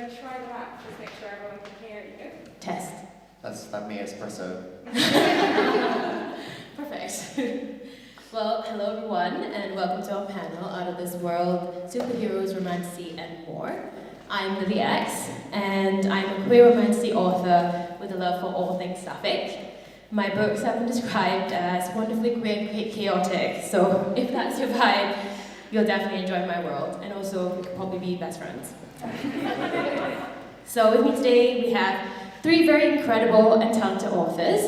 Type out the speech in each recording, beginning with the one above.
going to try that, just make sure everyone can hear you. Test. That me espresso. Perfect. Well, hello everyone, and welcome to our panel, Out of This World, Superheroes, Romantasy, and More. I'm Lily X, and I'm a queer romantasy author with a love for all things sapphic. My books have been described as wonderfully queer and chaotic, so if that's your vibe, you'll definitely enjoy my world, and also we could probably be best friends. So with me today, we have three very incredible and talented authors.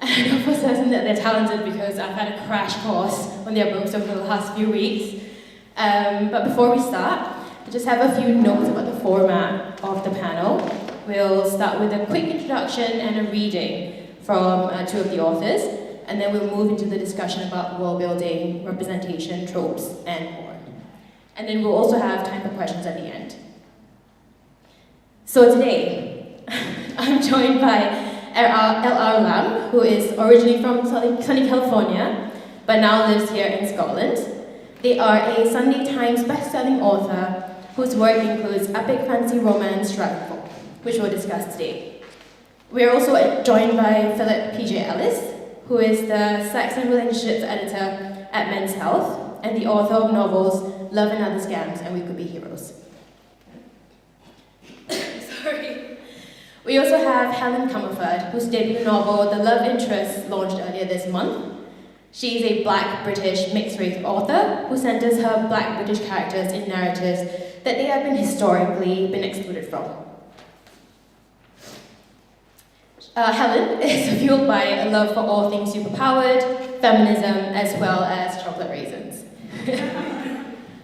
And I know for certain that they're talented because I've had a crash course on their books over the last few weeks. But before we start, I just have a few notes about the format of the panel. We'll start with a quick introduction and a reading from two of the authors, and then we'll move into the discussion about world building, representation, tropes, and more. And then we'll also have time for questions at the end. So today, I'm joined by L.R. Lam, who is originally from sunny California, but now lives here in Scotland. They are a Sunday Times best-selling author whose work includes epic fantasy romance Dragonfall, which we'll discuss today. We are also joined by Philip P.J. Ellis, who is the sex and relationships editor at Men's Health and the author of novels Love and Other Scams and We Could Be Heroes. We also have Helen Comerford, whose debut novel, The Love Interest, launched earlier this month. She is a Black British mixed-race author who centers her Black British characters in narratives that they have historically been excluded from. Helen is fueled by a love for all things superpowered, feminism, as well as chocolate raisins.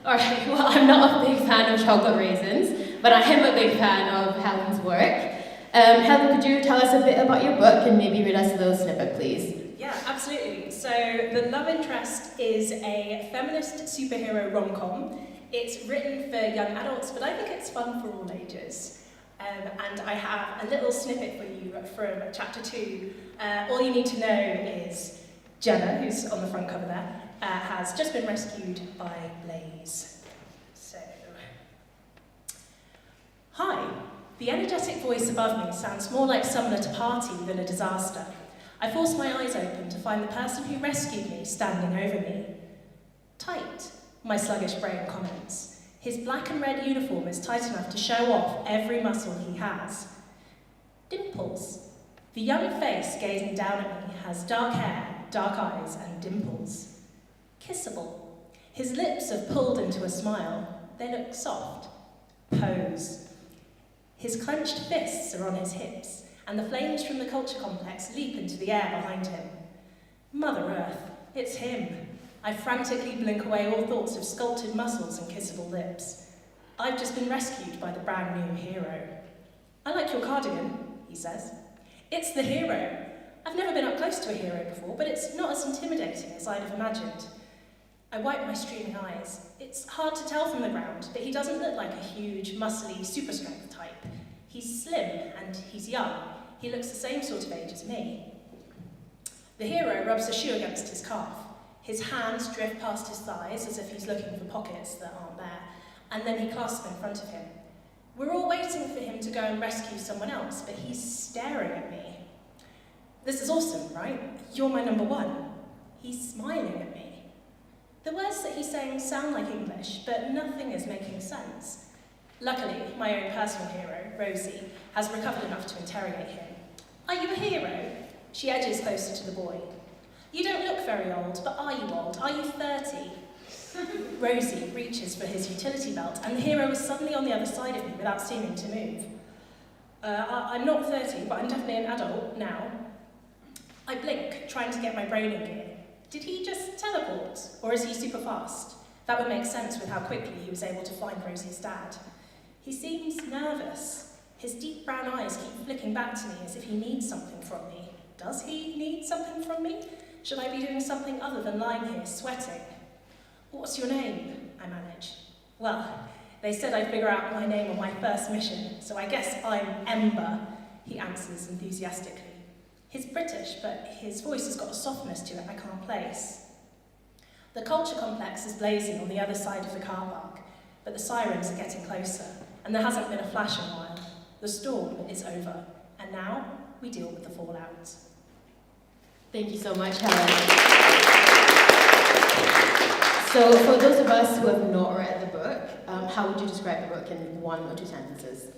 Alright, well, I'm not a big fan of chocolate raisins, but I am a big fan of Helen's work. Helen, could you tell us a bit about your book and maybe read us a little snippet, please? Yeah, absolutely. So, The Love Interest is a feminist superhero rom-com. It's written for young adults, but I think it's fun for all ages. And I have a little snippet for you from chapter 2. All you need to know is Jenna, who's on the front cover there, has just been rescued by Blaze. So, hi. The energetic voice above me sounds more like someone at a party than a disaster. I force my eyes open to find the person who rescued me standing over me. Tight, my sluggish brain comments. His black and red uniform is tight enough to show off every muscle he has. Dimples. The young face gazing down at me has dark hair, dark eyes, and dimples. Kissable. His lips have pulled into a smile. They look soft. Pose. His clenched fists are on his hips, and the flames from the culture complex leap into the air behind him. Mother Earth, it's him. I frantically blink away all thoughts of sculpted muscles and kissable lips. I've just been rescued by the brand new hero. I like your cardigan, he says. It's the hero. I've never been up close to a hero before, but it's not as intimidating as I'd have imagined. I wipe my streaming eyes. It's hard to tell from the ground, but he doesn't look like a huge, muscly, super-strength type. He's slim and he's young. He looks the same sort of age as me. The hero rubs a shoe against his calf. His hands drift past his thighs as if he's looking for pockets that aren't there, and then he clasps them in front of him. We're all waiting for him to go and rescue someone else, but he's staring at me. This is awesome, right? You're my number one. He's smiling at me. The words that he's saying sound like English, but nothing is making sense. Luckily, my own personal hero, Rosie, has recovered enough to interrogate him. Are you a hero? She edges closer to the boy. You don't look very old, but are you old? Are you 30? Rosie reaches for his utility belt, and the hero is suddenly on the other side of me without seeming to move. I'm not 30, but I'm definitely an adult now. I blink, trying to get my brain in gear. Did he just teleport, or is he super fast? That would make sense with how quickly he was able to find Rosie's dad. He seems nervous. His deep brown eyes keep flicking back to me as if he needs something from me. Does he need something from me? Should I be doing something other than lying here sweating? What's your name? I manage. Well, they said I'd figure out my name on my first mission, so I guess I'm Ember, he answers enthusiastically. He's British, but his voice has got a softness to it I can't place. The culture complex is blazing on the other side of the car park, but the sirens are getting closer, and there hasn't been a flash in a while. The storm is over, and now we deal with the fallout. Thank you so much, Helen. So, for those of us who have not read the book, how would you describe the book in 1 or 2 sentences?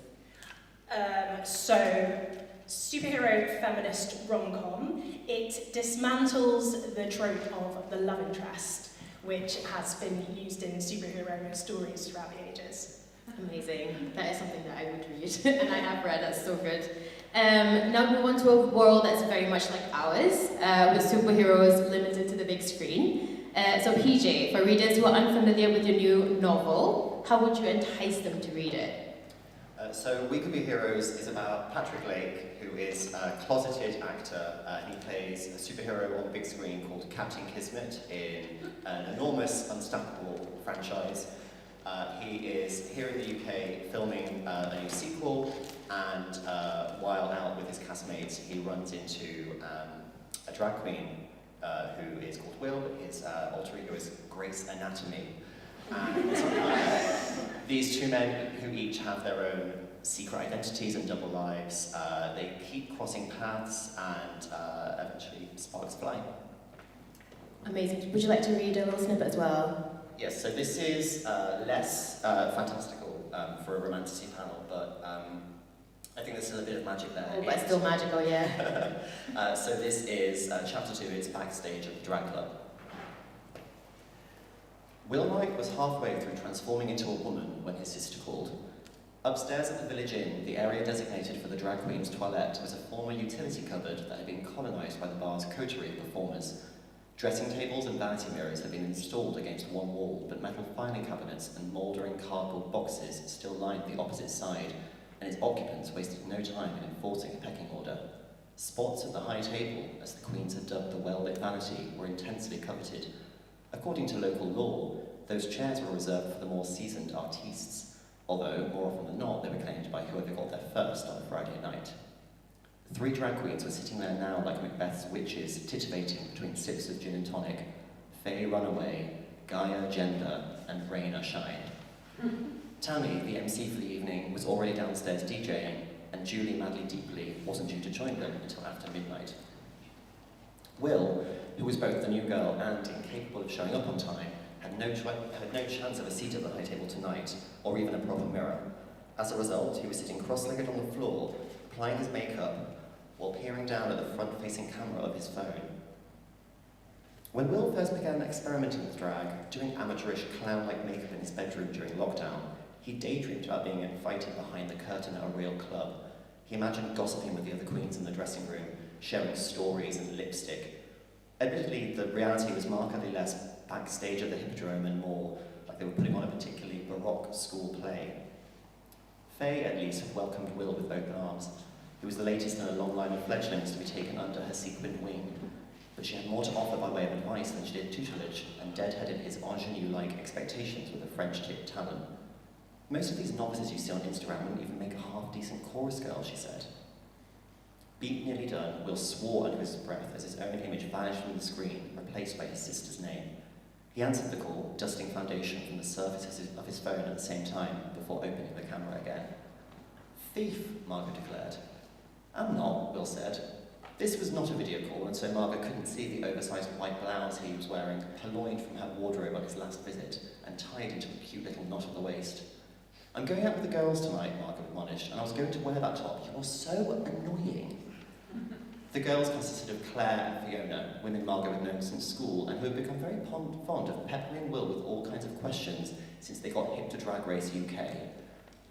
Superhero feminist rom-com. It dismantles the trope of the love interest, which has been used in superhero stories throughout the ages. Amazing. That is something that I would read, and I have read. That's so good. Now we move on to a world that's very much like ours, with superheroes limited to the big screen. So PJ, for readers who are unfamiliar with your new novel, how would you entice them to read it? So We Could Be Heroes is about Patrick Lake, who is a closeted actor. He plays a superhero on the big screen called Captain Kismet in an enormous, unstoppable franchise. He is here in the UK filming a new sequel, and while out with his castmates, he runs into a drag queen who is called Will. His alter ego is Grace Anatomy. And these two men, who each have their own secret identities and double lives, they keep crossing paths, and eventually sparks fly. Amazing. Would you like to read a little snippet as well? Yes, so this is less fantastical for a Romantasy panel, but I think there's still a bit of magic there. Oh, but it's still magical, yeah. So this is chapter 2, it's backstage at the drag club. Will Wright was halfway through transforming into a woman when his sister called. Upstairs at the village inn, the area designated for the drag queen's toilette was a former utility cupboard that had been colonised by the bar's coterie of performers. Dressing tables and vanity mirrors had been installed against one wall, but metal filing cabinets and mouldering cardboard boxes still lined the opposite side, and its occupants wasted no time in enforcing a pecking order. Spots at the high table, as the queens had dubbed the well-lit vanity, were intensely coveted. According to local law, those chairs were reserved for the more seasoned artistes, although, more often than not, they were claimed by whoever got there first on a Friday night. 3 drag queens were sitting there now like Macbeth's witches, titivating between sips of gin and tonic. Faye Runaway, Gaia Gender, and Raina Shine. Tammy, the MC for the evening, was already downstairs DJing, and Julie Madly Deeply wasn't due to join them until after midnight. Will, who was both the new girl and incapable of showing up on time, had no chance of a seat at the high table tonight, or even a proper mirror. As a result, he was sitting cross-legged on the floor, applying his makeup, while peering down at the front-facing camera of his phone. When Will first began experimenting with drag, doing amateurish clown-like makeup in his bedroom during lockdown, he daydreamed about being invited behind the curtain at a real club. He imagined gossiping with the other queens in the dressing room, sharing stories and lipstick. Admittedly, the reality was markedly less backstage at the Hippodrome and more like they were putting on a particularly baroque school play. Faye, at least, had welcomed Will with open arms. He was the latest in a long line of fledglings to be taken under her sequined wing, but she had more to offer by way of advice than she did tutelage, and deadheaded his ingenue-like expectations with a French-tipped talent. Most of these novices you see on Instagram wouldn't even make a half-decent chorus girl, she said. Beat nearly done, Will swore under his breath as his own image vanished from the screen, replaced by his sister's name. He answered the call, dusting foundation from the surface of his phone at the same time, before opening the camera again. Thief, Margaret declared. I'm not, Will said. This was not a video call, and so Margaret couldn't see the oversized white blouse he was wearing, purloined from her wardrobe on his last visit, and tied into a cute little knot at the waist. I'm going out with the girls tonight, Margaret admonished, and I was going to wear that top. You are so annoying. The girls consisted of Claire and Fiona, women Margaret had known since school, and who had become very fond of peppering Will with all kinds of questions since they got hip to Drag Race UK.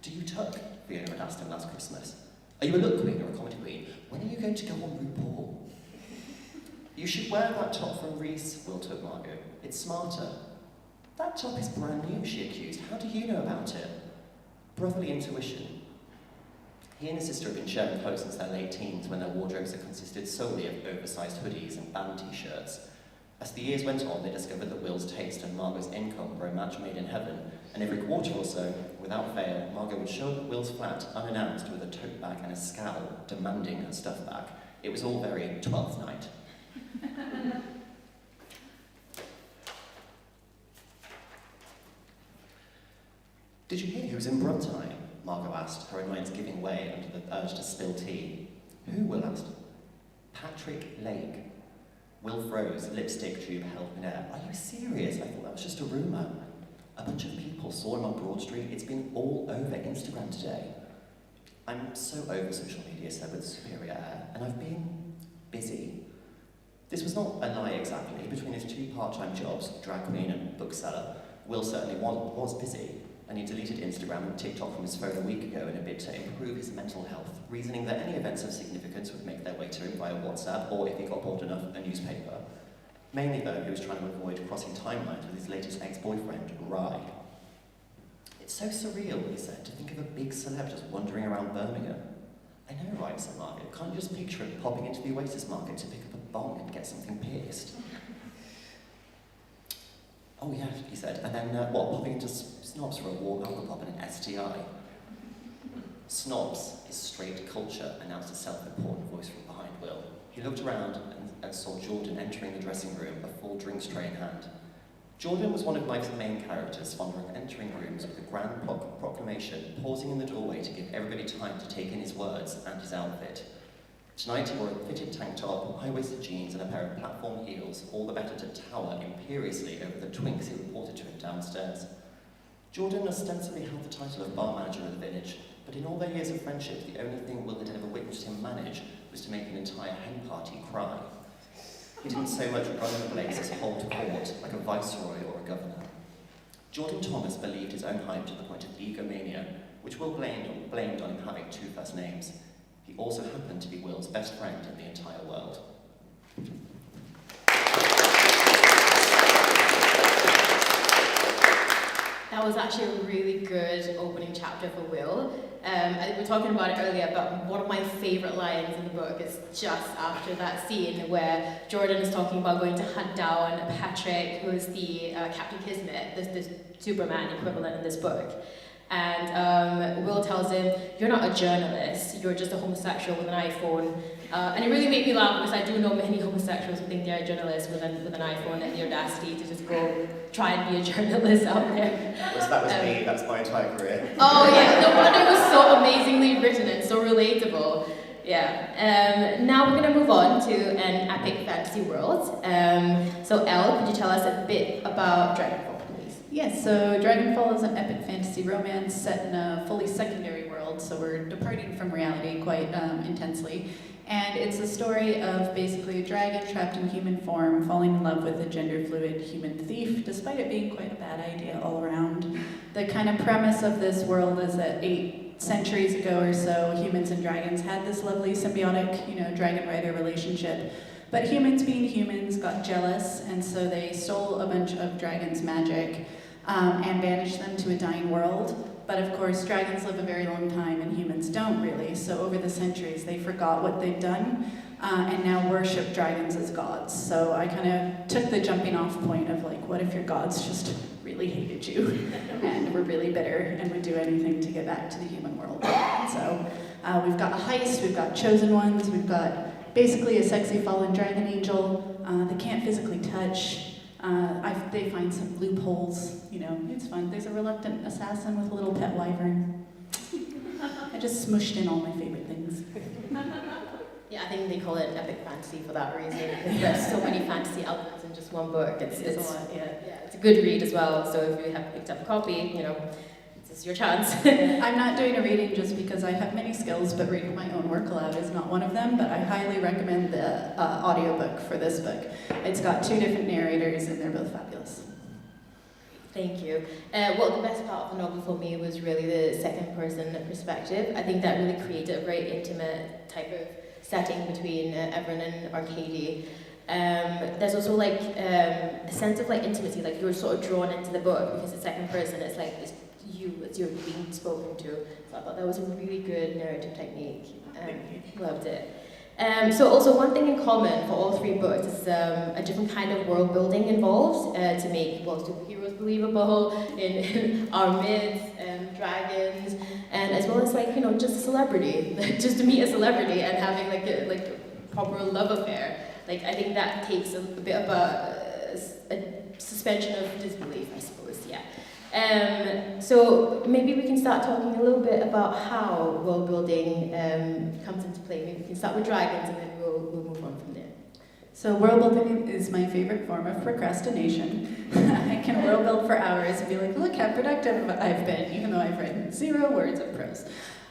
Do you tuck? Fiona had asked him last Christmas. Are you a look queen or a comedy queen? When are you going to go on RuPaul? You should wear that top from Reese, Will told Margot. It's smarter. That top is brand new, she accused. How do you know about it? Brotherly intuition. He and his sister had been sharing clothes since their late teens, when their wardrobes had consisted solely of oversized hoodies and band t-shirts. As the years went on, they discovered that Will's taste and Margot's income were a match made in heaven, and every quarter or so, without fail, Margot would show up at Will's flat unannounced with a tote bag and a scowl, demanding her stuff back. It was all very 12th night. Did you hear he was in Bruntheim? Margot asked, her own mind's giving way under the urge to spill tea. Who, Will asked. Patrick Lake. Will froze, lipstick tube held in air. Are you serious? I thought that was just a rumour. A bunch of people saw him on Broad Street. It's been all over Instagram today. I'm so over social media, said with superior air, and I've been busy. This was not a lie exactly. Between his 2 part-time jobs, drag queen and bookseller, Will certainly was busy, and he deleted Instagram and TikTok from his phone a week ago in a bid to improve his mental health, reasoning that any events of significance would make their way to him via WhatsApp, or if he got bored enough, a newspaper. Mainly, though, he was trying to avoid crossing timelines with his latest ex-boyfriend, Rye. It's so surreal, he said, to think of a big celeb just wandering around Birmingham. I know, right, said Margaret. Can't you just picture him popping into the Oasis market to pick up a bong and get something pierced? Oh yeah, he said, and then, popping into Snobs for a walk, alcohol and an STI? Snobs is straight culture, announced a self-important voice from behind Will. He looked around and saw Jordan entering the dressing room, a full drinks tray in hand. Jordan was one of life's main characters, fond of entering rooms with a grand proclamation, pausing in the doorway to give everybody time to take in his words and his outfit. Tonight he wore a fitted tank top, high-waisted jeans and a pair of platform heels, all the better to tower imperiously over the twinks who reported to him downstairs. Jordan ostensibly held the title of bar manager of the village, but in all their years of friendship, the only thing Will had ever witnessed him manage was to make an entire hen party cry. He didn't so much run the place as hold court, like a viceroy or a governor. Jordan Thomas believed his own hype to the point of egomania, which Will blamed on him having 2 first names. He also happened to be Will's best friend in the entire world. That was actually a really good opening chapter for Will. We were talking about it earlier, but one of my favourite lines in the book is just after that scene where Jordan is talking about going to hunt down Patrick, who is the Captain Kismet, this Superman equivalent in this book. And Will tells him, "You're not a journalist, you're just a homosexual with an iPhone." And it really made me laugh because I do know many homosexuals who think they're journalists with an iPhone and the audacity to just go try and be a journalist out there. That was me, that's my entire career. Oh yeah, no wonder it was so amazingly written and so relatable. Yeah. Now we're going to move on to an epic fantasy world. So Elle, could you tell us a bit about Dragonfall, please? Yes, so Dragonfall is an epic fantasy romance set in a fully secondary world, so we're departing from reality quite intensely. And it's a story of basically a dragon trapped in human form falling in love with a gender-fluid human thief, despite it being quite a bad idea all around. The kind of premise of this world is that 8 centuries ago or so, humans and dragons had this lovely symbiotic, dragon-rider relationship. But humans being humans got jealous, and so they stole a bunch of dragons' magic and banished them to a dying world. But of course, dragons live a very long time and humans don't really, so over the centuries they forgot what they'd done and now worship dragons as gods. So I kind of took the jumping off point of what if your gods just really hated you and were really bitter and would do anything to get back to the human world. So we've got a heist, we've got chosen ones, we've got basically a sexy fallen dragon angel that can't physically touch. They find some loopholes, it's fun. There's a reluctant assassin with a little pet wyvern. I just smushed in all my favorite things. Yeah, I think they call it epic fantasy for that reason. There's so many fantasy elements in just one book. It's a lot, yeah. It's a good read as well, so if you have picked up a copy, this is your chance. I'm not doing a reading just because I have many skills, but reading my own work aloud is not one of them, but I highly recommend the audiobook for this book. It's got 2 different narrators and they're both fabulous. Thank you. Well, the best part of the novel for me was really the second-person perspective. I think that really created a very intimate type of setting between Everin and Arcady. There's also a sense of intimacy, you're sort of drawn into the book because it's second person. It's you're being spoken to. So I thought that was a really good narrative technique. Loved it. So also one thing in common for all 3 books is a different kind of world building involved to make superheroes believable in our myths, dragons, and as well as just a celebrity, just to meet a celebrity and having a proper love affair. I think that takes a bit of a suspension of disbelief, I suppose. Yeah. So maybe we can start talking a little bit about how world building comes into play. Maybe we can start with dragons and then we'll move on from there. So world building is my favorite form of procrastination. I can world build for hours and be like, look how productive I've been, even though I've written 0 words of prose.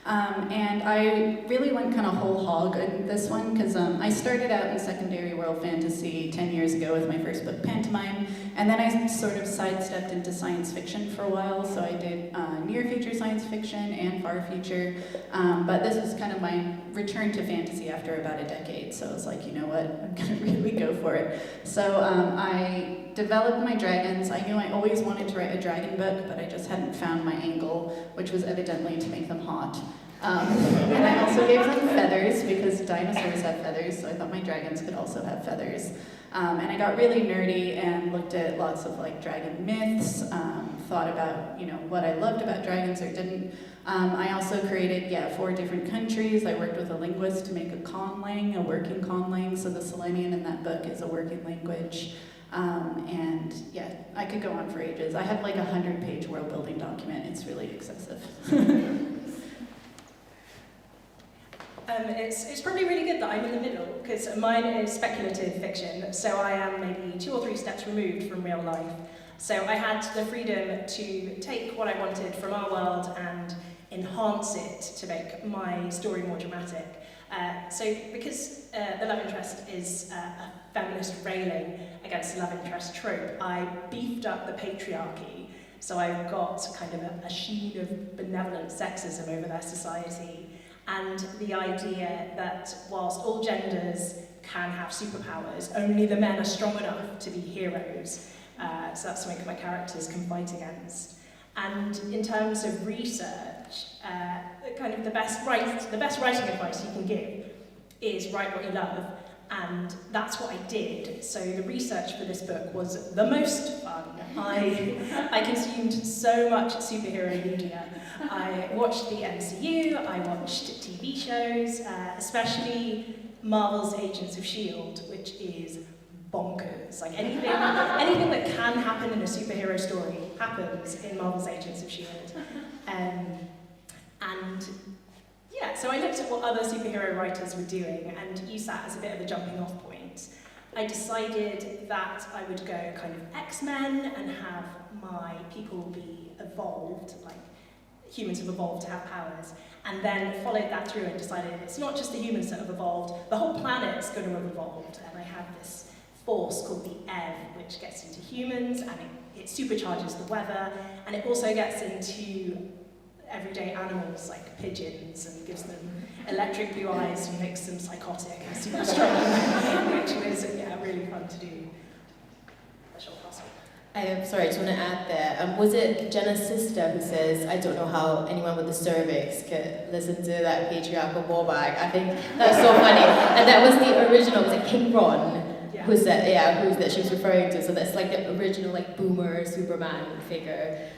And I really went kind of whole hog in this one because I started out in secondary world fantasy 10 years ago with my first book, Pantomime, and then I sort of sidestepped into science fiction for a while, so I did near future science fiction and far future, but this was kind of my return to fantasy after about a decade, so I was like, you know what, I'm gonna really go for it. So I developed my dragons. I knew I always wanted to write a dragon book, but I just hadn't found my angle, which was evidently to make them hot. And I also gave them feathers because dinosaurs have feathers, so I thought my dragons could also have feathers. And I got really nerdy and looked at lots of like dragon myths, thought about what I loved about dragons or didn't. I also created 4 different countries. I worked with a linguist to make a conlang, a working conlang, so the Selenian in that book is a working language. And I could go on for ages. I have like a 100-page world building document. It's really excessive. It's probably really good that I'm in the middle, because mine is speculative fiction, so I am maybe 2 or 3 steps removed from real life. So I had the freedom to take what I wanted from our world and enhance it to make my story more dramatic. So because the love interest is a feminist railing against the love interest trope, I beefed up the patriarchy. So I've got kind of a sheen of benevolent sexism over their society, and the idea that whilst all genders can have superpowers, only the men are strong enough to be heroes. So that's something my characters can fight against. And in terms of research, kind of the best writing advice you can give is write what you love, and that's what I did. So the research for this book was the most fun. I consumed so much superhero media. I watched the MCU, I watched TV shows, especially Marvel's Agents of S.H.I.E.L.D., which is bonkers. Like anything that can happen in a superhero story happens in Marvel's Agents of S.H.I.E.L.D. So I looked at what other superhero writers were doing and used that as a bit of a jumping off point. I decided that I would go kind of X-Men and have my people be evolved, like humans have evolved to have powers, and then followed that through and decided it's not just the humans that have evolved, the whole planet's going to have evolved, and I have this force called the Ev, which gets into humans, and it supercharges the weather, and it also gets into everyday animals like pigeons and gives them electric blue eyes and makes them psychotic and super strong, which was really fun to do. Sorry, I just want to add there. Was it Jenna's sister who says, I don't know how anyone with a cervix could listen to that patriarchal ball bag? I think that's so funny. And that was the original, was it King Ron? Who's that she was referring to? So that's like the original like boomer Superman figure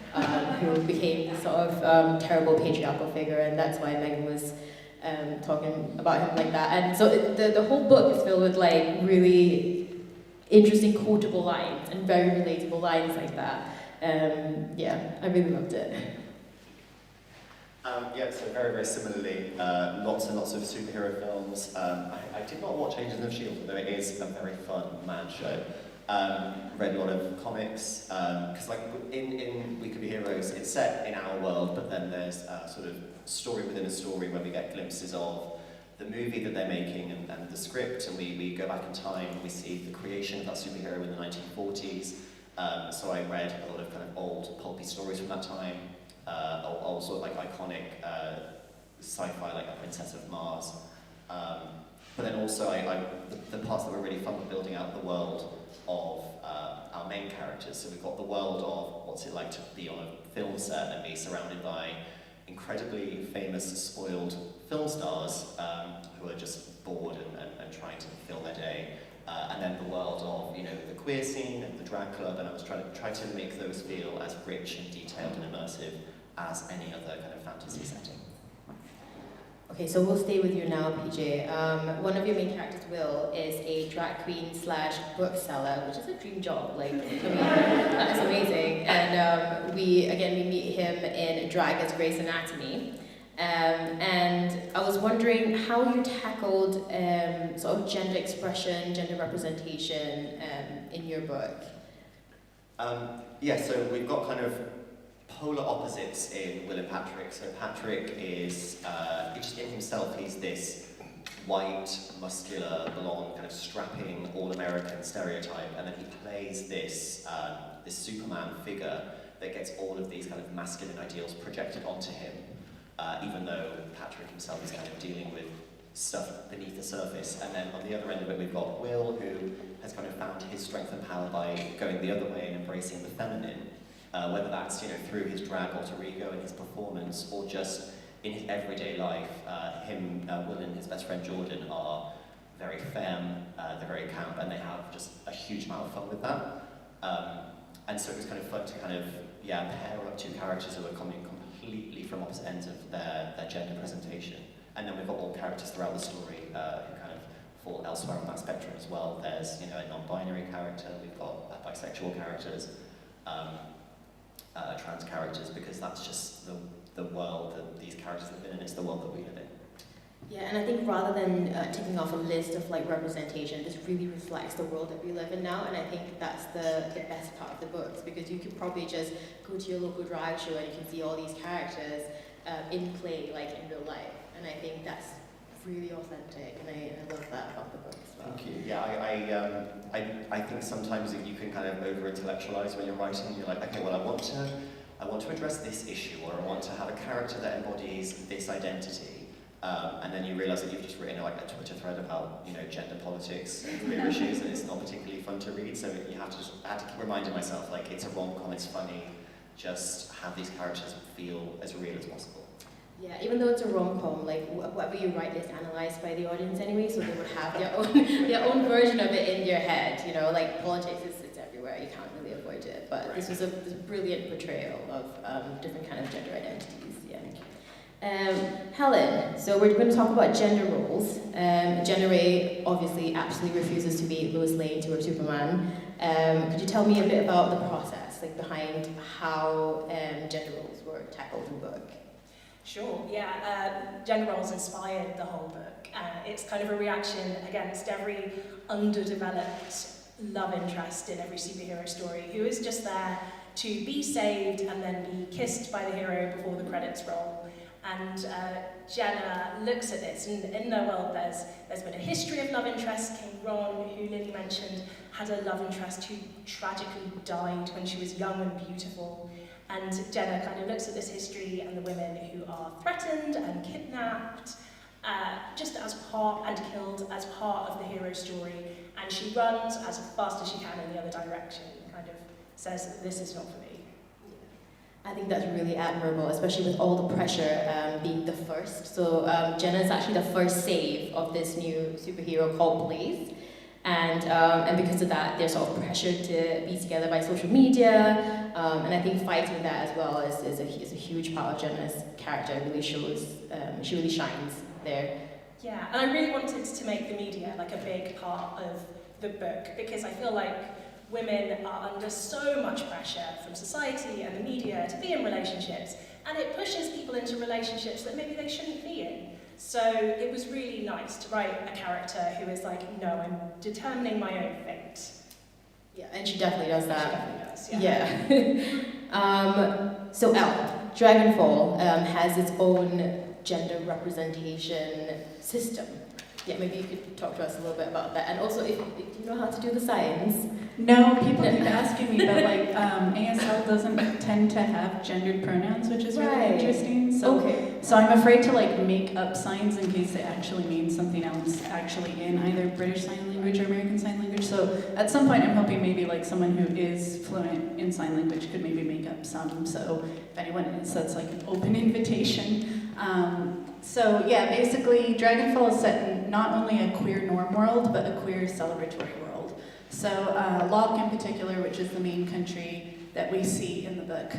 who became the sort of terrible patriarchal figure, and that's why Megan was talking about him like that. And so the whole book is filled with like really interesting quotable lines and very relatable lines like that. I really loved it. So very, very similarly, lots and lots of superhero films. I did not watch Agents of S.H.I.E.L.D., although it is a very fun, mad show. Read a lot of comics, because like in We Could Be Heroes, it's set in our world, but then there's a sort of story within a story where we get glimpses of the movie that they're making and the script, and we go back in time and we see the creation of that superhero in the 1940s. So I read a lot of kind of old pulpy stories from that time. Also like iconic sci-fi like Princess of Mars. But then also the parts that were really fun were building out the world of our main characters. So we've got the world of what's it like to be on a film set and be surrounded by incredibly famous, spoiled film stars who are just bored and trying to fill their day. And then the world of the queer scene and the drag club, and I was trying to make those feel as rich and detailed and immersive as any other kind of fantasy setting. Okay, so we'll stay with you now, PJ. One of your main characters, Will, is a drag queen / bookseller, which is a dream job. Like, I mean, that is amazing. And we meet him in drag as Grey's Anatomy. And I was wondering how you tackled sort of gender expression, gender representation in your book. Yeah, so we've got kind of polar opposites in Will and Patrick. So Patrick is, just in himself, he's this white, muscular, blonde, kind of strapping, all-American stereotype, and then he plays this Superman figure that gets all of these kind of masculine ideals projected onto him, even though Patrick himself is kind of dealing with stuff beneath the surface. And then on the other end of it, we've got Will, who has kind of found his strength and power by going the other way and embracing the feminine. Whether that's through his drag alter ego and his performance, or just in his everyday life. Will and his best friend Jordan are very femme, they're very camp, and they have just a huge amount of fun with that. And so it was kind of fun to kind of pair up two characters who are coming completely from opposite ends of their gender presentation. And then we've got all characters throughout the story who kind of fall elsewhere on that spectrum as well. There's a non-binary character, we've got bisexual characters. Trans characters, because that's just the world that these characters live in, and it's the world that we live in. Yeah, and I think rather than ticking off a list of like representation, this really reflects the world that we live in now, and I think that's the best part of the books, because you could probably just go to your local drag show and you can see all these characters in play, like in real life, and I think that's really authentic, and I love that about the book as well. Thank you. Yeah, I think sometimes you can kind of over-intellectualize when you're writing. You're like, okay, well, I want to address this issue, or I want to have a character that embodies this identity, and then you realise that you've just written like a Twitter thread about gender politics and queer issues, and it's not particularly fun to read. So I had to keep reminding myself, like, it's a rom-com, it's funny. Just have these characters feel as real as possible. Yeah, even though it's a rom-com, like whatever you write is analysed by the audience anyway, so they would have their own version of it in their head. Like politics it's everywhere, you can't really avoid it. But this was a brilliant portrayal of different kind of gender identities. Yeah. Helen, so we're going to talk about gender roles. Gender A obviously absolutely refuses to be Lois Lane to her Superman. Could you tell me a bit about the process, like behind how gender roles were tackled in the book? Sure, yeah. Gender roles inspired the whole book. It's kind of a reaction against every underdeveloped love interest in every superhero story who is just there to be saved and then be kissed by the hero before the credits roll. And Jenna looks at this, and in their world there's been a history of love interests. King Ron, who Lily mentioned, had a love interest who tragically died when she was young and beautiful. And Jenna kind of looks at this history and the women who are threatened and kidnapped, just as part and killed as part of the hero story, and she runs as fast as she can in the other direction, kind of says that this is not for me. I think that's really admirable, especially with all the pressure being the first. So Jenna is actually the first save of this new superhero called Blaze. And because of that, they're sort of pressured to be together by social media, and I think fighting that as well is a huge part of Jenna's character. It really shows, she really shines there. Yeah, and I really wanted to make the media like a big part of the book, because I feel like women are under so much pressure from society and the media to be in relationships, and it pushes people into relationships that maybe they shouldn't be in. So it was really nice to write a character who is like, no, I'm determining my own fate. Yeah, and she definitely does that. She definitely does, yeah. So Dragonfall has its own gender representation system. Yeah, maybe you could talk to us a little bit about that. And also, if you know how to do the science. No, people keep asking me, but like ASL doesn't tend to have gendered pronouns, which is really interesting. So, so I'm afraid to like make up signs in case it actually means something else actually in either British Sign Language or American Sign Language. So at some point I'm hoping maybe like someone who is fluent in sign language could maybe make up some. So if anyone is, that's like an open invitation. So yeah, basically Dragonfall is set in not only a queer norm world, but a queer celebratory world. So Locke in particular, which is the main country, that we see in the book.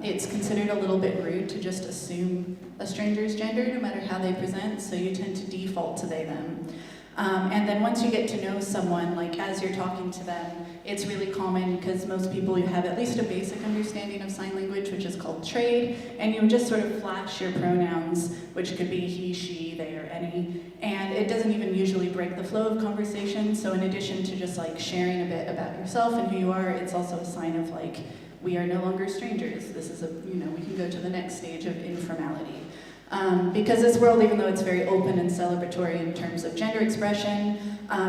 It's considered a little bit rude to just assume a stranger's gender, no matter how they present, so you tend to default to they, them. And then once you get to know someone, like as you're talking to them, it's really common because most people you have at least a basic understanding of sign language, which is called trade, and you just sort of flash your pronouns, which could be he, she, they, or any, and it doesn't even usually break the flow of conversation. So in addition to just like sharing a bit about yourself and who you are, it's also a sign of like, we are no longer strangers. This is we can go to the next stage of informality. Because this world, even though it's very open and celebratory in terms of gender expression,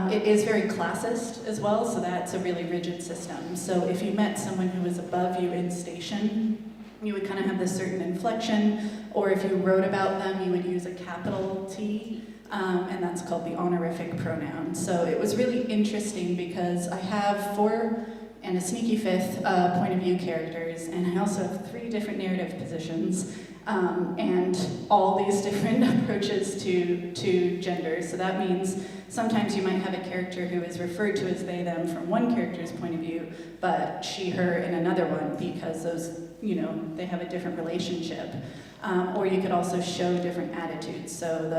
it is very classist as well, so that's a really rigid system. So if you met someone who was above you in station, you would kind of have this certain inflection, or if you wrote about them, you would use a capital T, and that's called the honorific pronoun. So it was really interesting because I have 4 and a sneaky 5th point of view characters, and I also have 3 different narrative positions. And all these different approaches to gender. So that means sometimes you might have a character who is referred to as they, them from one character's point of view, but she, her in another one because those, they have a different relationship. Or you could also show different attitudes. So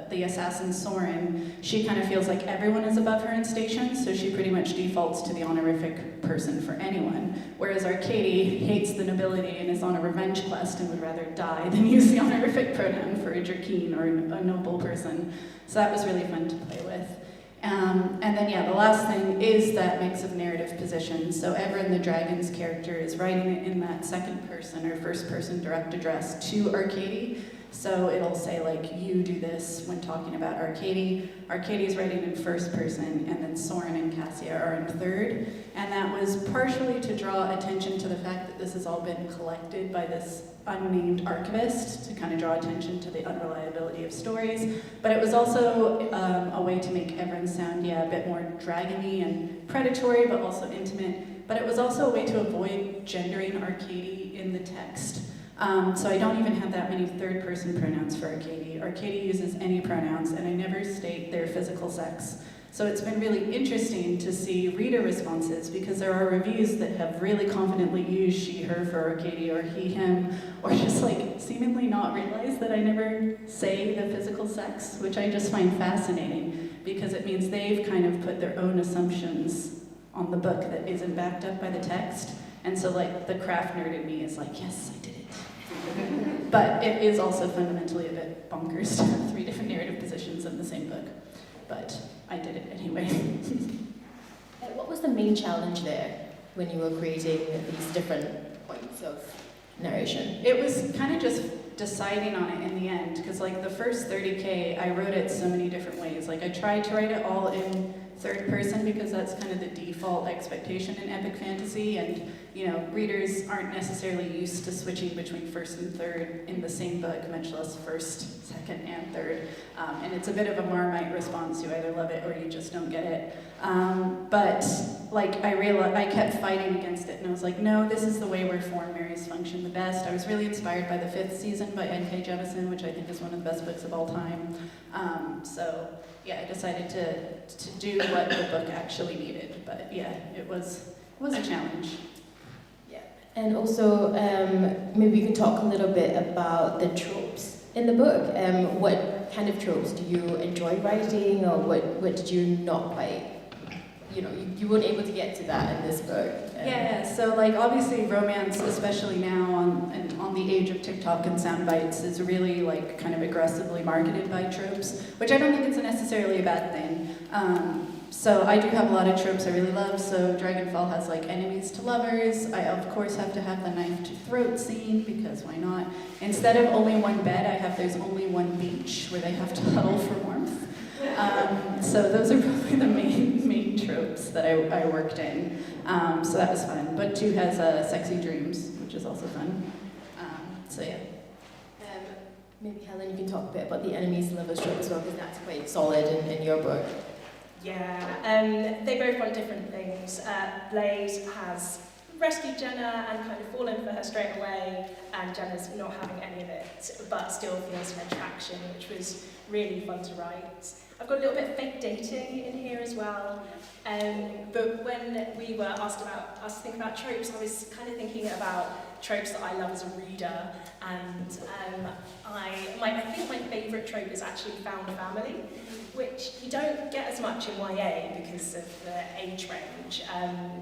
the assassin Soren, she kind of feels like everyone is above her in station, so she pretty much defaults to the honorific person for anyone. Whereas Arcady hates the nobility and is on a revenge quest and would rather die than use the honorific pronoun for a jerkeen or a noble person. So that was really fun to play with. And then, the last thing is that mix of narrative positions. So Everin, the dragon's character, is writing it in that second person or first person direct address to Arcady. So it'll say, like, you do this when talking about Arcady. Arcady's writing in first person, and then Soren and Cassia are in third. And that was partially to draw attention to the fact that this has all been collected by this unnamed archivist to kind of draw attention to the unreliability of stories. But it was also a way to make Everin sound, a bit more dragony and predatory, but also intimate. But it was also a way to avoid gendering Arcady in the text. So I don't even have that many third-person pronouns for Arcady. Arcady uses any pronouns, and I never state their physical sex. So it's been really interesting to see reader responses, because there are reviews that have really confidently used she, her for Arcady, or he, him, or just like seemingly not realize that I never say the physical sex, which I just find fascinating, because it means they've kind of put their own assumptions on the book that isn't backed up by the text. And so like the craft nerd in me is like, yes, I did it. But it is also fundamentally a bit bonkers to have 3 different narrative positions in the same book. But I did it anyway. What was the main challenge there when you were creating these different points of narration? It was kind of just deciding on it in the end, because like the first 30K, I wrote it so many different ways. Like I tried to write it all in third person because that's kind of the default expectation in epic fantasy, and readers aren't necessarily used to switching between first and third in the same book, much less first, second, and third. And it's a bit of a Marmite response. You either love it or you just don't get it. But like I realized, I kept fighting against it, and I was like, no, this is the way where form marries function the best. I was really inspired by the 5th season by N.K. Jemisin, which I think is one of the best books of all time. I decided to do what the book actually needed. But it was a challenge. Yeah, and also maybe you can talk a little bit about the tropes in the book. What kind of tropes do you enjoy writing, or what did you not quite? You weren't able to get to that in this book. So like obviously romance, especially now on the age of TikTok and sound bites, is really like kind of aggressively marketed by tropes, which I don't think it's necessarily a bad thing. So I do have a lot of tropes I really love. So Dragonfall has like enemies to lovers. I of course have to have the knife to throat scene, because why not? Instead of only one bed, I have there's only one beach where they have to huddle for warmth. So those are probably the main tropes that I worked in. So that was fun. But 2 has sexy dreams, which is also fun. Maybe Helen, you can talk a bit about the enemies to lovers trope as well, because that's quite solid in your book. Yeah, they both want different things. Blaze has rescued Jenna and kind of fallen for her straight away, and Jenna's not having any of it, but still feels an attraction, which was really fun to write. I've got a little bit of fake dating in here as well. But when we were asked to think about tropes, I was kind of thinking about tropes that I love as a reader, and I think my favourite trope is actually found family, which you don't get as much in YA because of the age range.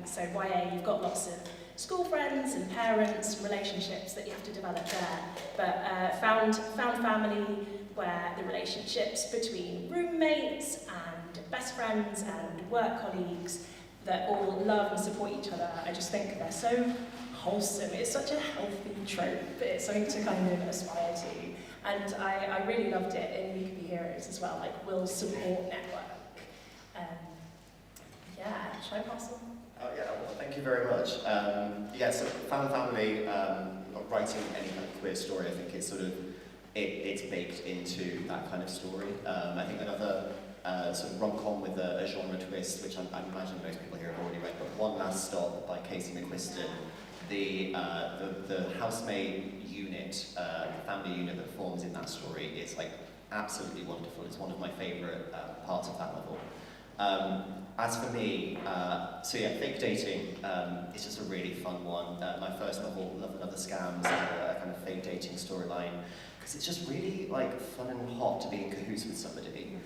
So YA, you've got lots of school friends and parents and relationships that you have to develop there, but found family, where the relationships between roommates and best friends and work colleagues that all love and support each other, I just think they're so wholesome. It's such a healthy trope, but it's something to kind of aspire to. And I really loved it in We Could Be Heroes as well, like Will's support network. Yeah, should I pass on? Oh yeah, well, thank you very much. Yeah, so found family, writing any kind of queer story, I think it's sort of, it's baked into that kind of story. I think another sort of rom-com with a genre twist, which I imagine most people here have already read, but One Last Stop by Casey McQuiston. The housemaid unit, the family unit that forms in that story is like absolutely wonderful. It's one of my favourite parts of that novel. As for me, so yeah, fake dating is just a really fun one. My first novel, Love and Other Scams, had a kind of fake dating storyline, because it's just really like fun and hot to be in cahoots with somebody,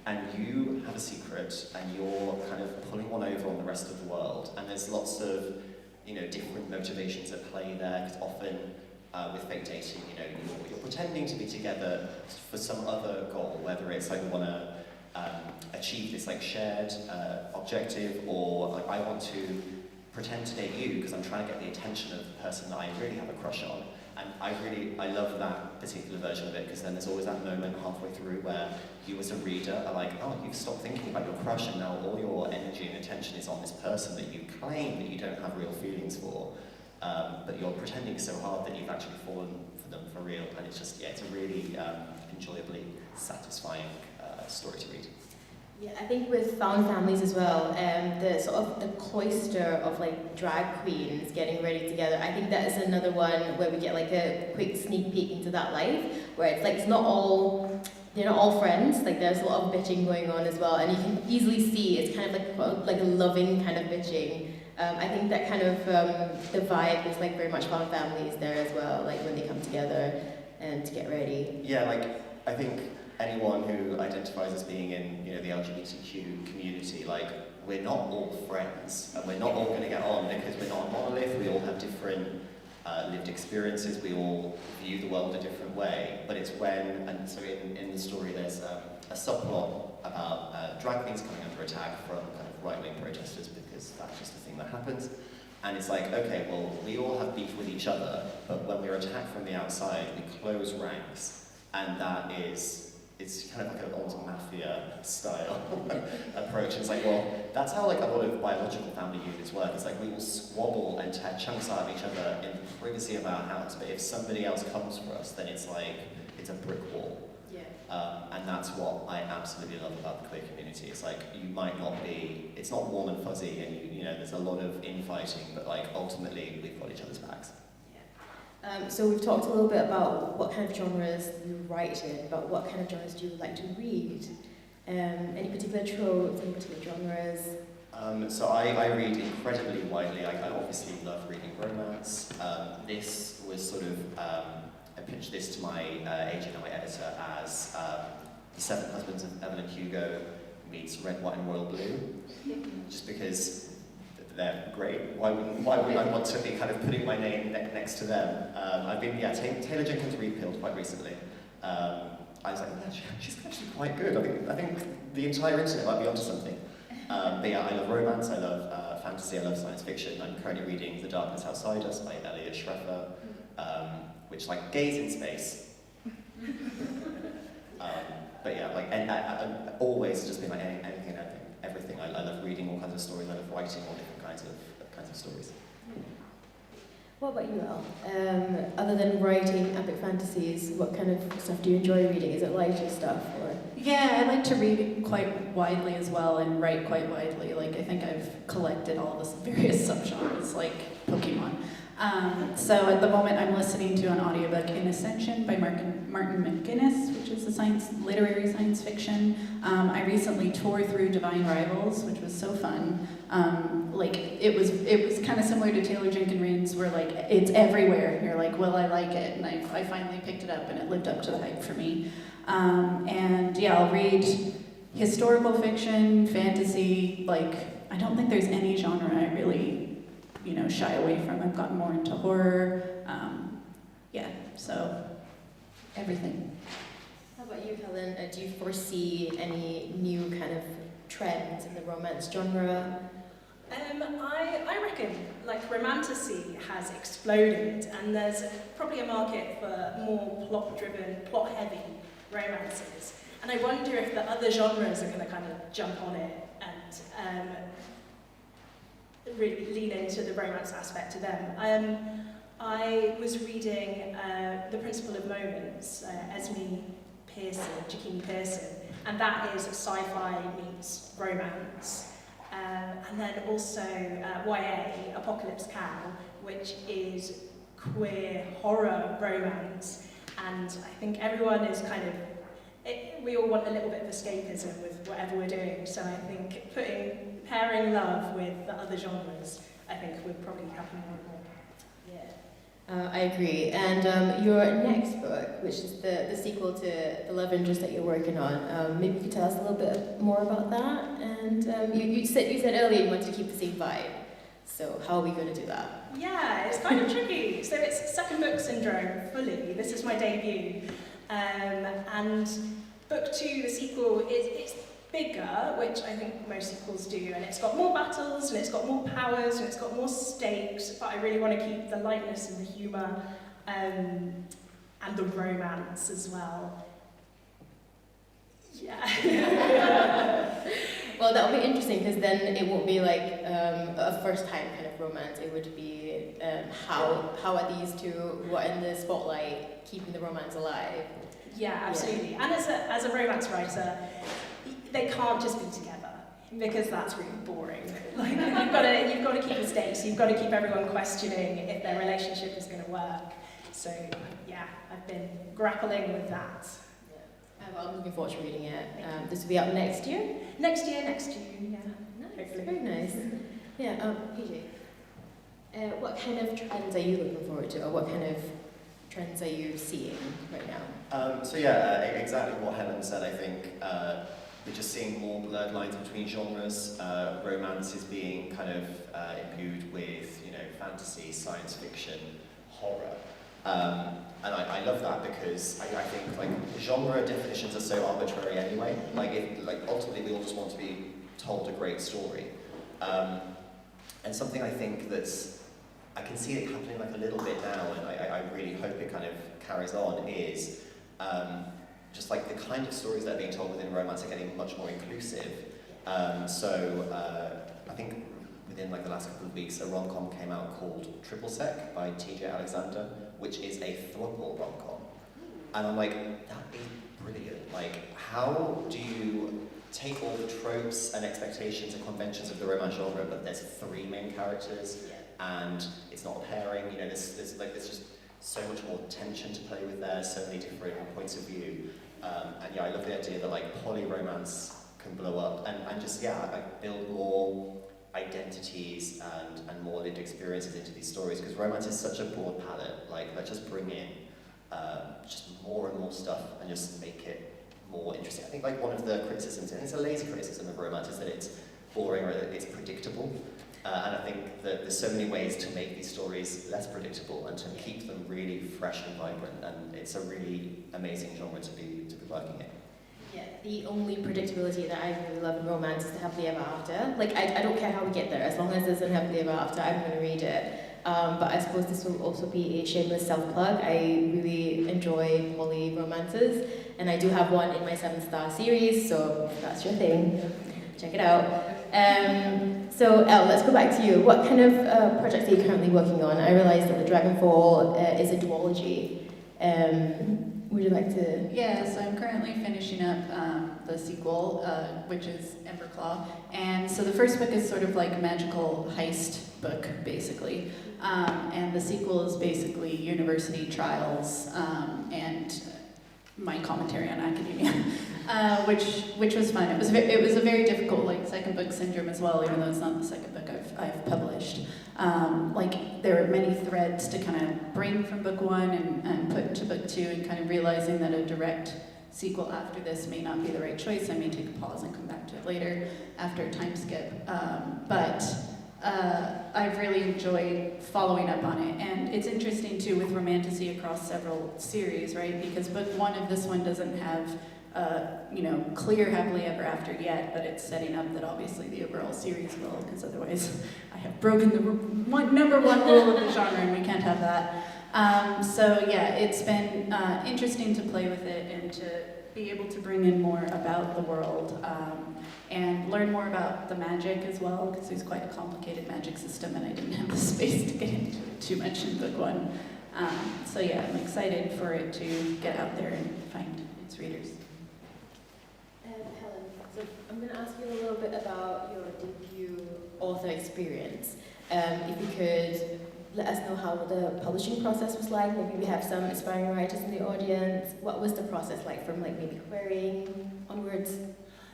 and you have a secret, and you're kind of pulling one over on the rest of the world, and there's lots of, you know, different motivations at play there, because often with fake dating, you know, you're pretending to be together for some other goal, whether it's like we want to achieve this like shared objective, or like I want to pretend to date you because I'm trying to get the attention of the person that I really have a crush on. And I love that particular version of it, because then there's always that moment halfway through where you as a reader are like, oh, you've stopped thinking about your crush and now all your energy and attention is on this person that you claim that you don't have real feelings for, but you're pretending so hard that you've actually fallen for them for real. And it's just, yeah, it's a really enjoyably satisfying story to read. Yeah, I think with found families as well, the sort of the cloister of like drag queens getting ready together, I think that is another one where we get like a quick sneak peek into that life, where it's like they're not all friends, like there's a lot of bitching going on as well, and you can easily see it's kind of like a loving kind of bitching. I think that kind of the vibe is like very much found families there as well, like when they come together and to get ready. Yeah, like I think anyone who identifies as being in, you know, the LGBTQ community, like, we're not all friends, and we're not all going to get on because we're not a monolith. We all have different lived experiences. We all view the world a different way. But it's when, and so in the story, there's a subplot about drag queens coming under attack from kind of right-wing protesters, because that's just the thing that happens. And it's like, okay, well, we all have beef with each other, but when we're attacked from the outside, we close ranks, and that is, it's kind of like an almost mafia style approach. It's like, well, that's how like a lot of biological family units work. It's like we will squabble and tear chunks out of each other in the privacy of our house, but if somebody else comes for us, then it's like, it's a brick wall. Yeah. And that's what I absolutely love about the queer community. It's like, you might not be, it's not warm and fuzzy, and you know, there's a lot of infighting, but like ultimately we've got each other's backs. So we've talked a little bit about what kind of genres you write in, but what kind of genres do you like to read? Any particular tropes, any particular genres? So I read incredibly widely. I obviously love reading romance. This was sort of, I pitched this to my agent and my editor as The Seven Husbands of Evelyn Hugo meets Red, White and Royal Blue, just because they're great. Why wouldn't I want to be kind of putting my name next to them? I've been, Taylor Jenkins Reid-pilled quite recently. I was like, yeah, she's actually quite good. I think the entire internet might be onto something. But yeah, I love romance, I love fantasy, I love science fiction. I'm currently reading The Darkness Outside Us by Ellis, which like gays in space. But yeah, like I always just been like anything and everything. I love reading all kinds of stories. I love writing all different kinds of stories. What about you, Al? Other than writing epic fantasies, what kind of stuff do you enjoy reading? Is it lighter stuff or? Yeah, I like to read quite widely as well and write quite widely. Like, I think I've collected all the various subgenres, like Pokemon. So at the moment I'm listening to an audiobook in Ascension by Martin McGuinness, which is literary science fiction. I recently tore through Divine Rivals, which was so fun. It was kind of similar to Taylor Jenkins where like it's everywhere and you're like, well, I like it, and I finally picked it up and it lived up to the hype for me. And yeah, I'll read historical fiction, fantasy. Like, I don't think there's any genre I really shy away from. I've gotten more into horror. So everything. How about you, Helen? Do you foresee any new kind of trends in the romance genre? I reckon like Romantasy has exploded, and there's probably a market for more plot-driven, plot-heavy romances. And I wonder if the other genres are going to kind of jump on it and really lean into the romance aspect of them. I was reading The Principle of Moments, Jakini Pearson, and that is sci-fi meets romance. And then also YA, Apocalypse Cow, which is queer horror romance. And I think everyone is we all want a little bit of escapism with whatever we're doing. So I think pairing love with the other genres, I think would probably happen more and more. I agree. And your next book, which is the sequel to The Love Interest that you're working on, maybe you could tell us a little bit more about that. And you said earlier you wanted to keep the same vibe. So how are we going to do that? Yeah, it's kind of tricky. So it's second book syndrome fully. This is my debut. And book 2, the sequel, it's bigger, which I think most sequels do, and it's got more battles, and it's got more powers, and it's got more stakes, but I really want to keep the lightness and the humour, and the romance as well. Yeah. Well, that'll be interesting, because then it won't be like a first-time kind of romance. It would be how are these two, what in the spotlight, keeping the romance alive. Yeah, absolutely. Yeah. And as a romance writer, they can't just be together, because that's really boring. Like, you've got to keep the stakes. You've got to keep everyone questioning if their relationship is going to work. So yeah, I've been grappling with that. Well, I'm looking forward to reading it. This will be out next year? Next year, yeah. Nice, very nice. Yeah, PJ, what kind of trends are you looking forward to, or what kind of trends are you seeing right now? Exactly what Helen said. I think we're just seeing more blurred lines between genres. Romance is being kind of imbued with, fantasy, science fiction, horror. And I love that, because I think like genre definitions are so arbitrary anyway. Ultimately we all just want to be told a great story. And something I think I can see it happening like a little bit now, and I really hope it kind of carries on, is just like the kind of stories that are being told within romance are getting much more inclusive. I think within like the last couple of weeks, a rom-com came out called Triple Sec by TJ Alexander, which is a throuple rom-com. And I'm like, that is brilliant. Like, how do you take all the tropes and expectations and conventions of the romance genre, but there's 3 main characters, and it's not a pairing, there's just so much more tension to play with there, so many different points of view. And yeah, I love the idea that like poly romance can blow up and just, build more identities and more lived experiences into these stories, because romance is such a broad palette. Like, let's just bring in just more and more stuff and just make it more interesting. I think like one of the criticisms, and it's a lazy criticism of romance, is that it's boring or that it's predictable. And I think that there's so many ways to make these stories less predictable and to keep them really fresh and vibrant, and it's a really amazing genre to be working in. Yeah, the only predictability that I really love in romance is the happily ever after. Like, I don't care how we get there, as long as there's a happily ever after, I'm going to read it. But I suppose this will also be a shameless self-plug. I really enjoy poly romances, and I do have one in my 7-star series, so if that's your thing, check it out. So Elle, let's go back to you. What kind of projects are you currently working on? I realise that the Dragonfall is a duology. Would you like to? Yeah, so I'm currently finishing up the sequel, which is Emberclaw. And so the first book is sort of like a magical heist book, basically. And the sequel is basically university trials and my commentary on academia, which was fun. It was a very difficult second book syndrome as well, even though it's not the second book I've published. There are many threads to kind of bring from book one and put into book two, and kind of realizing that a direct sequel after this may not be the right choice. I may take a pause and come back to it later after a time skip. But I've really enjoyed following up on it. And it's interesting too with Romantasy across several series, right? Because book one of this one doesn't have clear happily ever after yet, but it's setting up that obviously the overall series will, because otherwise I have broken the number one rule of the genre and we can't have that. So yeah, it's been interesting to play with it and to be able to bring in more about the world and learn more about the magic as well, because there's quite a complicated magic system and I didn't have the space to get into it too much in book one. So yeah, I'm excited for it to get out there and find its readers. Helen, so I'm going to ask you a little bit about your debut author experience. If you could let us know how the publishing process was like. Maybe we have some aspiring writers in the audience. What was the process like from maybe querying onwards?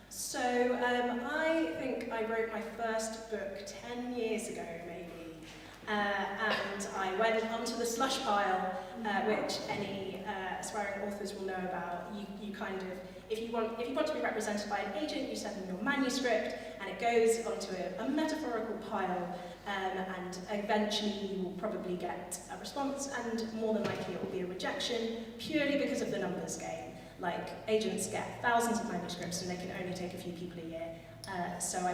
So I think I wrote my first book 10 years ago, maybe, and I went onto the slush pile, which any aspiring authors will know about. You kind of, if you want to be represented by an agent, you send them your manuscript, and it goes onto a metaphorical pile, and eventually you will probably get a response, and more than likely it will be a rejection, purely because of the numbers game. Like, agents get thousands of manuscripts and they can only take a few people a year. So I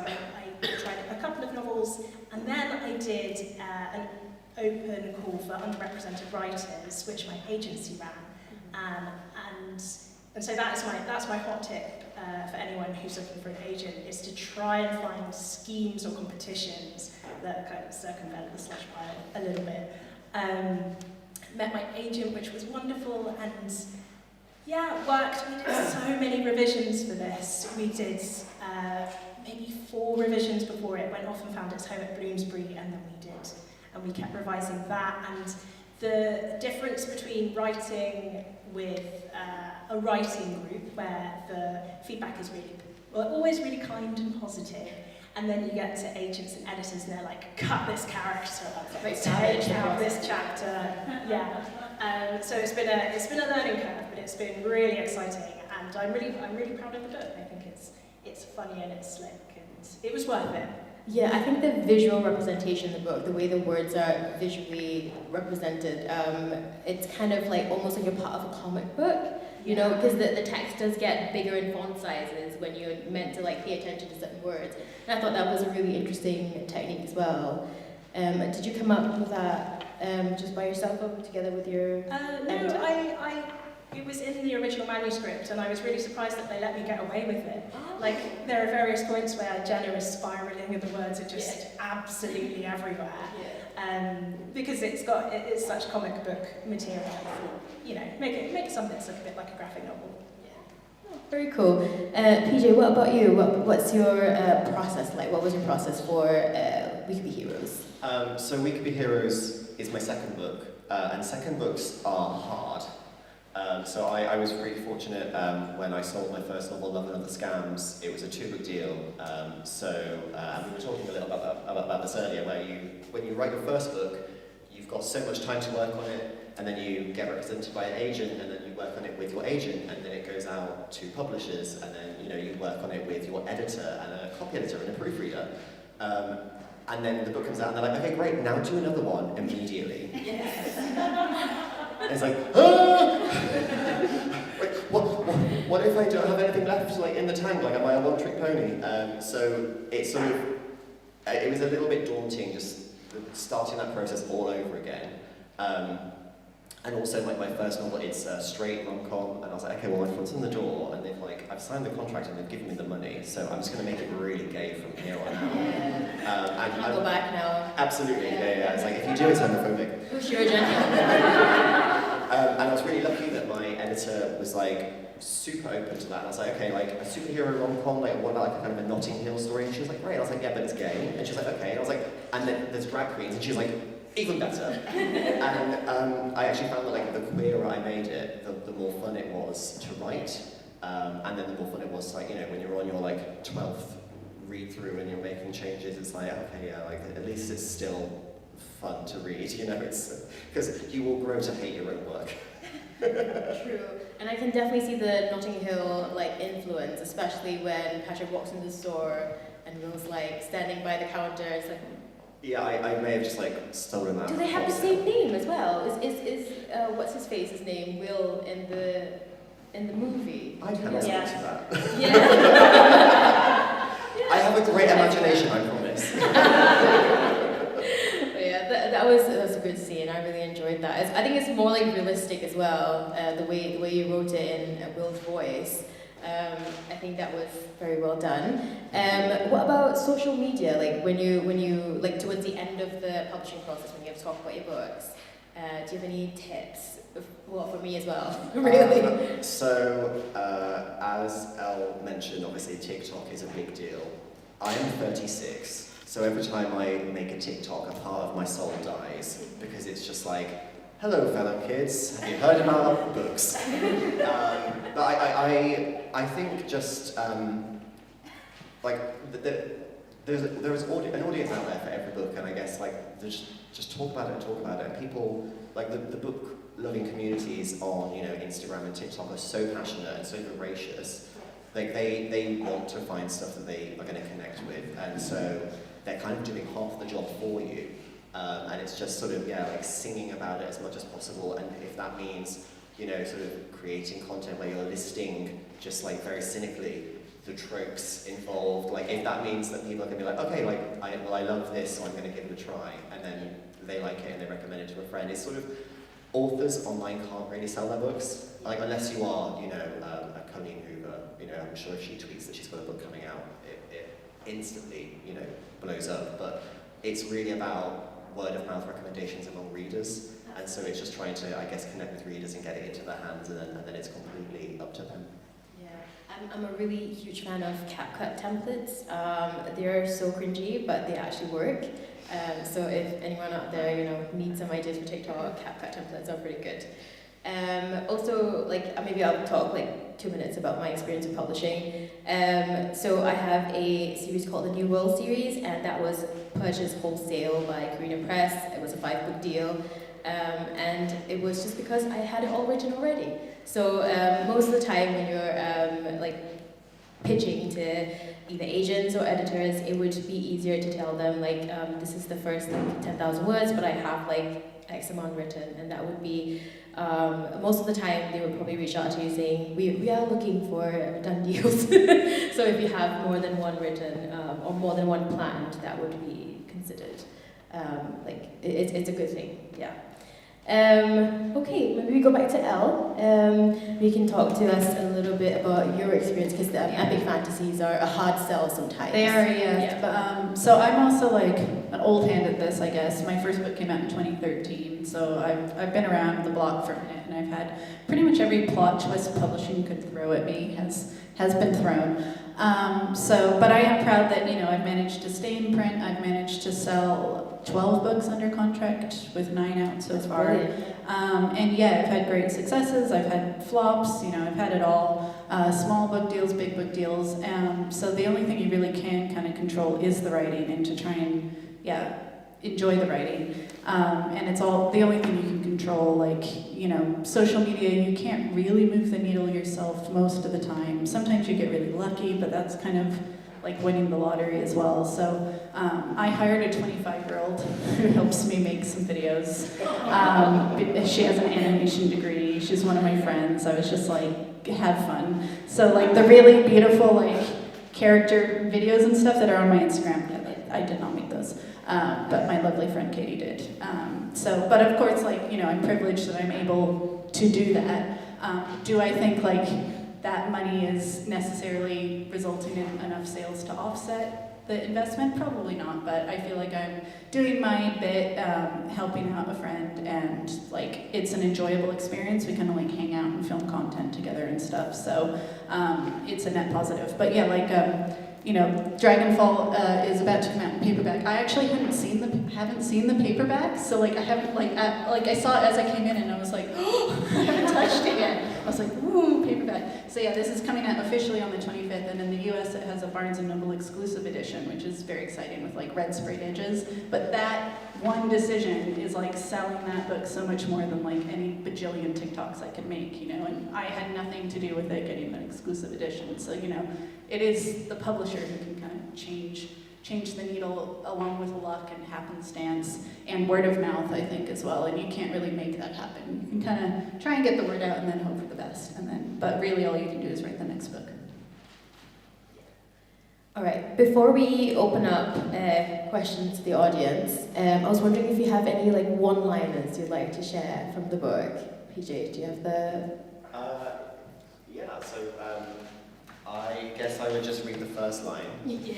tried a couple of novels, and then I did an open call for underrepresented writers, which my agency ran. And so that's my hot tip for anyone who's looking for an agent, is to try and find schemes or competitions that kind of circumvent the slush pile a little bit. Met my agent, which was wonderful, and yeah, worked. We did so many revisions for this. We did maybe 4 revisions before it went off and found its home at Bloomsbury, and then we kept revising that. And the difference between writing with a writing group, where the feedback is always really kind and positive, and then you get to agents and editors and they're like, cut this character, take out this chapter. Yeah. So it's been a learning curve, but it's been really exciting, and I'm really proud of the book. I think it's funny and it's slick, and it was worth it. Yeah, I think the visual representation in the book, the way the words are visually represented, it's kind of like almost like you're part of a comic book, you know, because the text does get bigger in font sizes when you're meant to pay attention to certain words. And I thought that was a really interesting technique as well. Did you come up with that just by yourself or together with your editor? It was in the original manuscript, and I was really surprised that they let me get away with it. Like, there are various points where Jenna is spiraling and the words are just absolutely everywhere. Because it's such comic book material. Make some bits look a bit like a graphic novel. Oh, very cool. PJ, what about you? What's your process like? What was your process for We Could Be Heroes? So We Could Be Heroes is my second book, and second books are hard. So I was really fortunate when I sold my first novel, Love and Other Scams. It was a 2-book deal. And we were talking a little about this earlier, where when you write your first book, you've got so much time to work on it, and then you get represented by an agent, and then you work on it with your agent, and then it goes out to publishers, and then you work on it with your editor and a copy editor and a proofreader. And then the book comes out, and they're like, okay, great, now do another one immediately. And it's like, what if I don't have anything left in the tank? Like, am I a one-trick pony? So it was a little bit daunting just starting that process all over again. And also, like, my first novel, it's a straight rom-com, and I was like, okay, well, my foot's in the door, and they've, like, I've signed the contract and they've given me the money, so I'm just going to make it really gay from here on out. You can go back now. Absolutely, yeah. It's like, if you do, it's homophobic. Push your agenda. And I was really lucky that my editor was, like, super open to that, and I was like, okay, like, a superhero rom-com, like, what about, like, a kind of a Notting Hill story? And she was like, great. I was like, yeah, but it's gay. And she was like, okay. And I was like, and then there's drag queens, and she was like, even better. And I actually found that, like, the queerer I made it, the more fun it was to write. And then the more fun it was, like, you know, when you're on your, like, 12th read through and you're making changes, it's like, okay, yeah, like, at least it's still fun to read, you know, it's, because you will grow to hate your own work. True. And I can definitely see the Notting Hill, like, influence, especially when Patrick walks into the store and Will's, like, standing by the counter. It's like, Yeah, I may have just, like, stolen that. do they have the same name as well? Is what's his face's name Will in the movie? I cannot speak to that. Yeah. I have a great imagination, I promise. But yeah, that was a good scene. I really enjoyed that. I think it's more, like, realistic as well. The way you wrote it in Will's voice. I think that was very well done. What about social media? Like, when you like, towards the end of the publishing process, when you have to talk about your books, do you have any tips? Well, for me as well, really. So, as Elle mentioned, obviously TikTok is a big deal. I am 36, so every time I make a TikTok, a part of my soul dies, because it's just like, hello, fellow kids. Have you heard about books? But I think just like there's an audience out there for every book, and I guess, like, just talk about it. And people, like, the book loving communities on, you know, Instagram and TikTok are so passionate and so voracious. Like, they want to find stuff that they are going to connect with, and so they're kind of doing half the job for you. And it's just sort of, yeah, like, singing about it as much as possible, and if that means, you know, sort of creating content where you're listing, just, like, very cynically, the tropes involved, like, if that means that people are going to be like, okay, like, I love this, so I'm going to give it a try, and then they like it and they recommend it to a friend. It's sort of, authors online can't really sell their books, like, unless you are, you know, a Colleen Hoover, you know, I'm sure if she tweets that she's got a book coming out, it instantly, you know, blows up, but it's really about word-of-mouth recommendations among readers, and so it's just trying to, I guess, connect with readers and get it into their hands, and then it's completely up to them. Yeah, I'm a really huge fan of CapCut templates. They're so cringy, but they actually work. So if anyone out there, you know, needs some ideas for TikTok, CapCut templates are pretty good. Also, like, maybe I'll talk, like, 2 minutes about my experience of publishing. So I have a series called the New World series, and that was purchased wholesale by Carina Press. It was a 5-book deal, and it was just because I had it all written already. So most of the time when you're like, pitching to either agents or editors, it would be easier to tell them, like, this is the first, like, 10,000 words, but I have, like, X amount written, and that would be, most of the time they would probably reach out to you saying, we are looking for done deals. So if you have more than one written, or more than one planned, that would be considered, like, it's a good thing, yeah. Okay, maybe we go back to Elle. We can talk to us a little bit about your experience, because the epic fantasies are a hard sell sometimes. They are, yeah. But, so I'm also, like, an old hand at this, I guess. My first book came out in 2013, so I've been around the block for a minute, and I've had pretty much every plot twist publishing could throw at me has been thrown. But I am proud that, you know, I've managed to stay in print. I've managed to sell 12 books under contract, with 9 out so far. And yeah, I've had great successes, I've had flops, you know, I've had it all. Small book deals, big book deals. So the only thing you really can kind of control is the writing, and to try and, yeah, enjoy the writing. And it's all, the only thing you can control, like, you know, social media, you can't really move the needle yourself most of the time. Sometimes you get really lucky, but that's kind of like winning the lottery as well. So I hired a 25-year-old who helps me make some videos. She has an animation degree. She's one of my friends. I was just like, have fun. So, like, the really beautiful, like, character videos and stuff that are on my Instagram, I did not make those. but my lovely friend Katie did. But of course, like, you know, I'm privileged that I'm able to do that. Do I think like that money is necessarily resulting in enough sales to offset the investment? Probably not, but I feel like I'm doing my bit, helping out a friend, and like it's an enjoyable experience. We kind of like hang out and film content together and stuff, so it's a net positive. But yeah, like you know, Dragonfall is about to come out in paperback. I actually haven't seen the paperback, so like I haven't like I saw it as I came in and I was like, oh, I haven't touched it yet. I was like, ooh, paperback. So yeah, this is coming out officially on the 25th, and in the US it has a Barnes & Noble exclusive edition, which is very exciting with like red sprayed edges. But that one decision is like selling that book so much more than like any bajillion TikToks I could make, you know, and I had nothing to do with it getting an exclusive edition. So, you know, it is the publisher who can kind of change the needle along with luck and happenstance and word of mouth, I think, as well. And you can't really make that happen. You can kind of try and get the word out and then hope for the best. But really all you can do is write the next book. All right, before we open up questions to the audience, I was wondering if you have any like one-liners you'd like to share from the book. PJ, do you have the... Yeah, so I guess I would just read the first line. Yeah.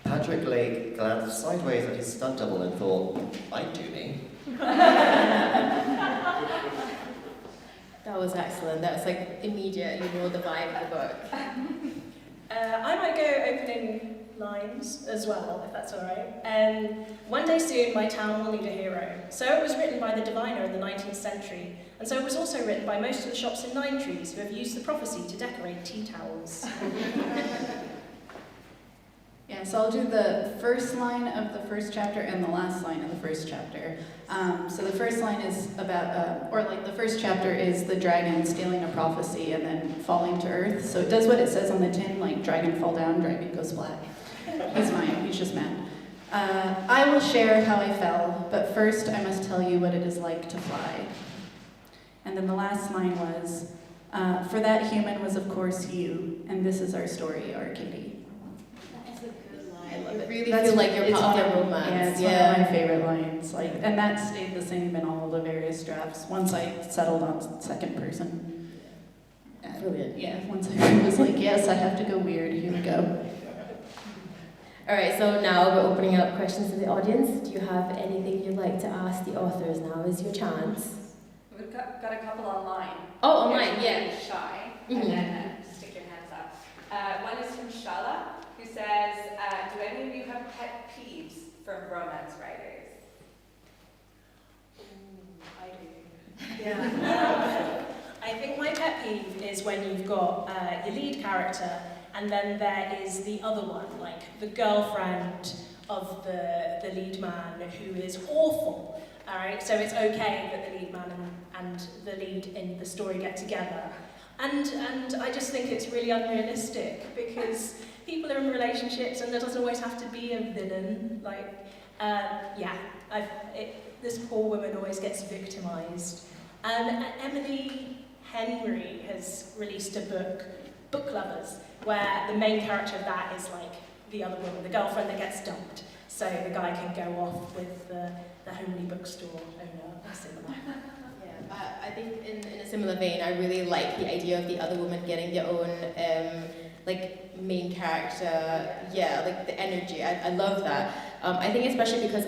Patrick Lake glanced sideways at his stunt double and thought, I'd do me. That was excellent. That was like immediate, you know, the vibe of the book. I might go opening lines as well, if that's all right. One day soon, my town will need a hero. So it was written by the diviner in the 19th century, and so it was also written by most of the shops in Nine Trees who have used the prophecy to decorate tea towels. Yeah, so I'll do the first line of the first chapter and the last line of the first chapter. So the first line is about, the first chapter is the dragon stealing a prophecy and then falling to earth. So it does what it says on the tin, like dragon fall down, dragon goes flat. He's just mad. I will share how I fell, but first I must tell you what it is like to fly. And then the last line was, for that human was of course you, and this is our story, our Katie. I love it. Really feel like you're part of the romance. Yeah, it's one of my favorite lines. Like, and that stayed the same in all the various drafts. Once I settled on second person. Brilliant. Yeah, once I was like, yes, I have to go weird. Here we go. All right, so now we're opening up questions to the audience. Do you have anything you'd like to ask the authors? Now is your chance. We've got a couple online. Oh, online, yeah. Really shy, Mhm. and then stick your hands up. One is from Shala, who says, do any of you have pet peeves from romance writers? I do. Yeah. I think my pet peeve is when you've got your lead character and then there is the other one, like the girlfriend of the lead man who is awful. All right, so it's okay that the lead man and the lead in the story get together. And I just think it's really unrealistic because people are in relationships and there doesn't always have to be a villain. Like, this poor woman always gets victimized. And Emily Henry has released a book, Book Lovers, where the main character of that is like the other woman, the girlfriend that gets dumped. So the guy can go off with the homely bookstore owner or similar. I think in a similar vein, I really like the idea of the other woman getting their own main character. Yeah, like the energy. I love that. I think especially because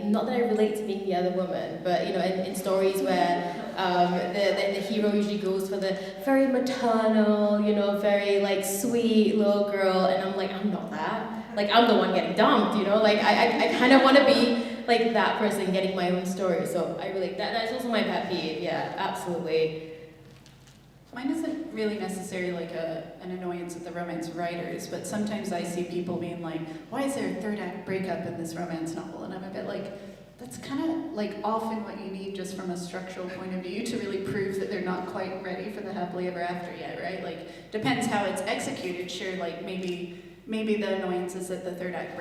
not that I relate to being the other woman, but you know, in stories where the hero usually goes for the very maternal, you know, very like sweet little girl, and I'm like, I'm not that. Like I'm the one getting dumped, you know. Like I kind of want to be like that person getting my own story. So I relate. That's also my pet peeve. Yeah, absolutely. Mine isn't really necessarily like an annoyance with the romance writers, but sometimes I see people being like, why is there a third act breakup in this romance novel? And I'm a bit like, that's kind of like often what you need just from a structural point of view to really prove that they're not quite ready for the happily ever after yet, right? Like, depends how it's executed. Sure, like maybe the annoyance is that the third act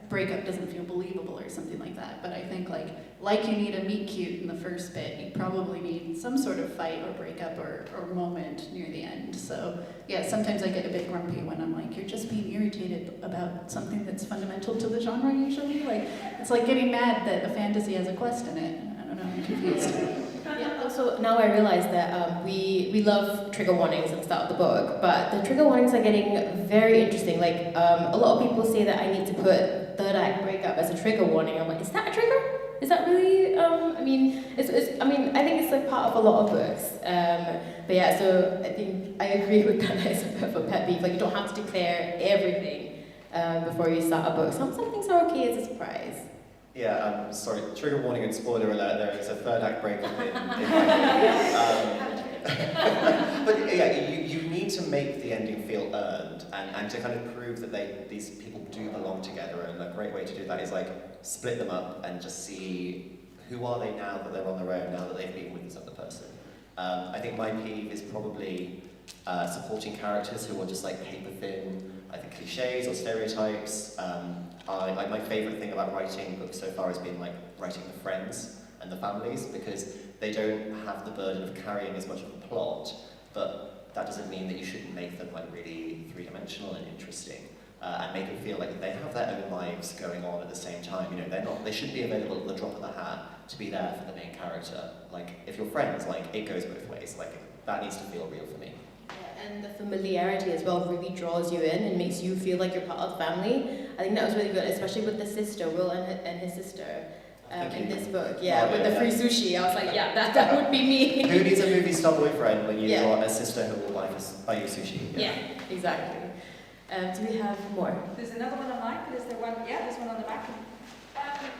breakup doesn't feel believable or something like that. But I think like you need a meet cute in the first bit, you probably need some sort of fight or breakup or moment near the end. So yeah, sometimes I get a bit grumpy when I'm like, you're just being irritated about something that's fundamental to the genre usually. Like, it's like getting mad that a fantasy has a quest in it. I don't know, I'm confused. Yeah, also now I realize that we love trigger warnings at the start of the book, but the trigger warnings are getting very interesting. Like a lot of people say that I need to put third act breakup as a trigger warning. I'm like, is that a trigger? Is that really? I mean, I think it's like part of a lot of books. But yeah, so I think I agree with that. It's a bit of a pet peeve. Like you don't have to declare everything before you start a book. Some things are okay as a surprise. Yeah, sorry, trigger warning and spoiler alert, there is a third act breakup in my But yeah, you need to make the ending feel earned and to kind of prove that these people do belong together, and a great way to do that is like split them up and just see who are they now that they're on their own, now that they've been with this other person. I think my peeve is probably supporting characters who are just like paper thin, I think cliches or stereotypes. My favourite thing about writing books so far has been like writing the friends and the families, because they don't have the burden of carrying as much of a plot, but that doesn't mean that you shouldn't make them like really three-dimensional and interesting, and make them feel like they have their own lives going on at the same time. You know, they shouldn't be available at the drop of the hat to be there for the main character. Like, if you're friends, like, it goes both ways. Like, that needs to feel real for me. And the familiarity as well really draws you in and makes you feel like you're part of the family. I think that was really good, especially with the sister, Will and his sister in this book. Yeah, with the free sushi. I was like, yeah, that would be me. Who needs a movie star boyfriend when you've got a sister who will buy you sushi? Yeah, exactly. Do we have more? There's another one online, but is there one? Yeah, there's one on the back. I feel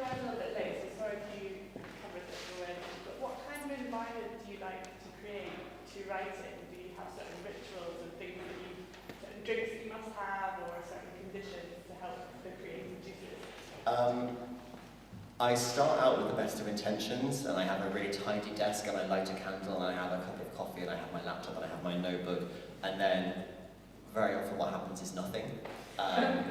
I'm a little bit late, so sorry if you covered this already, but what kind of environment do you like to create to writing? Do you have certain rituals and things certain drinks that you must have, or certain conditions to help the creative juices? I start out with the best of intentions, and I have a really tidy desk, and I light a candle, and I have a cup of coffee, and I have my laptop, and I have my notebook, and then very often what happens is nothing.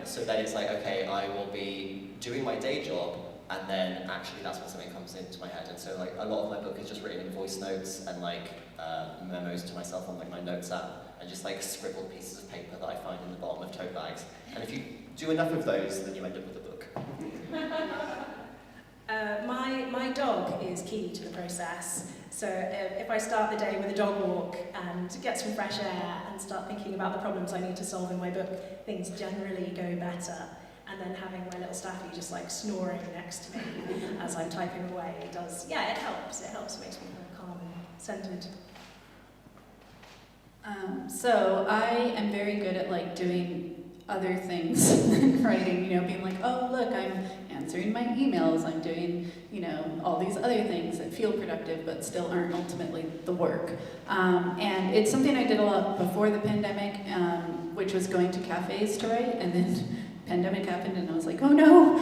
So then it's like, okay, I will be doing my day job, and then actually that's when something comes into my head. And so like a lot of my book is just written in voice notes and like memos to myself on like my notes app, and just like scribbled pieces of paper that I find in the bottom of tote bags. And if you do enough of those, then you end up with a book. My dog is key to the process. So if I start the day with a dog walk and get some fresh air and start thinking about the problems I need to solve in my book, things generally go better. And then having my little staffy just like snoring next to me as I'm typing away it helps. It helps, makes me more calm and centered. So I am very good at like doing other things than writing, being like, oh look, I'm answering my emails, I'm doing, all these other things that feel productive but still aren't ultimately the work. And it's something I did a lot before the pandemic, which was going to cafes to write, and then pandemic happened and I was like, oh no,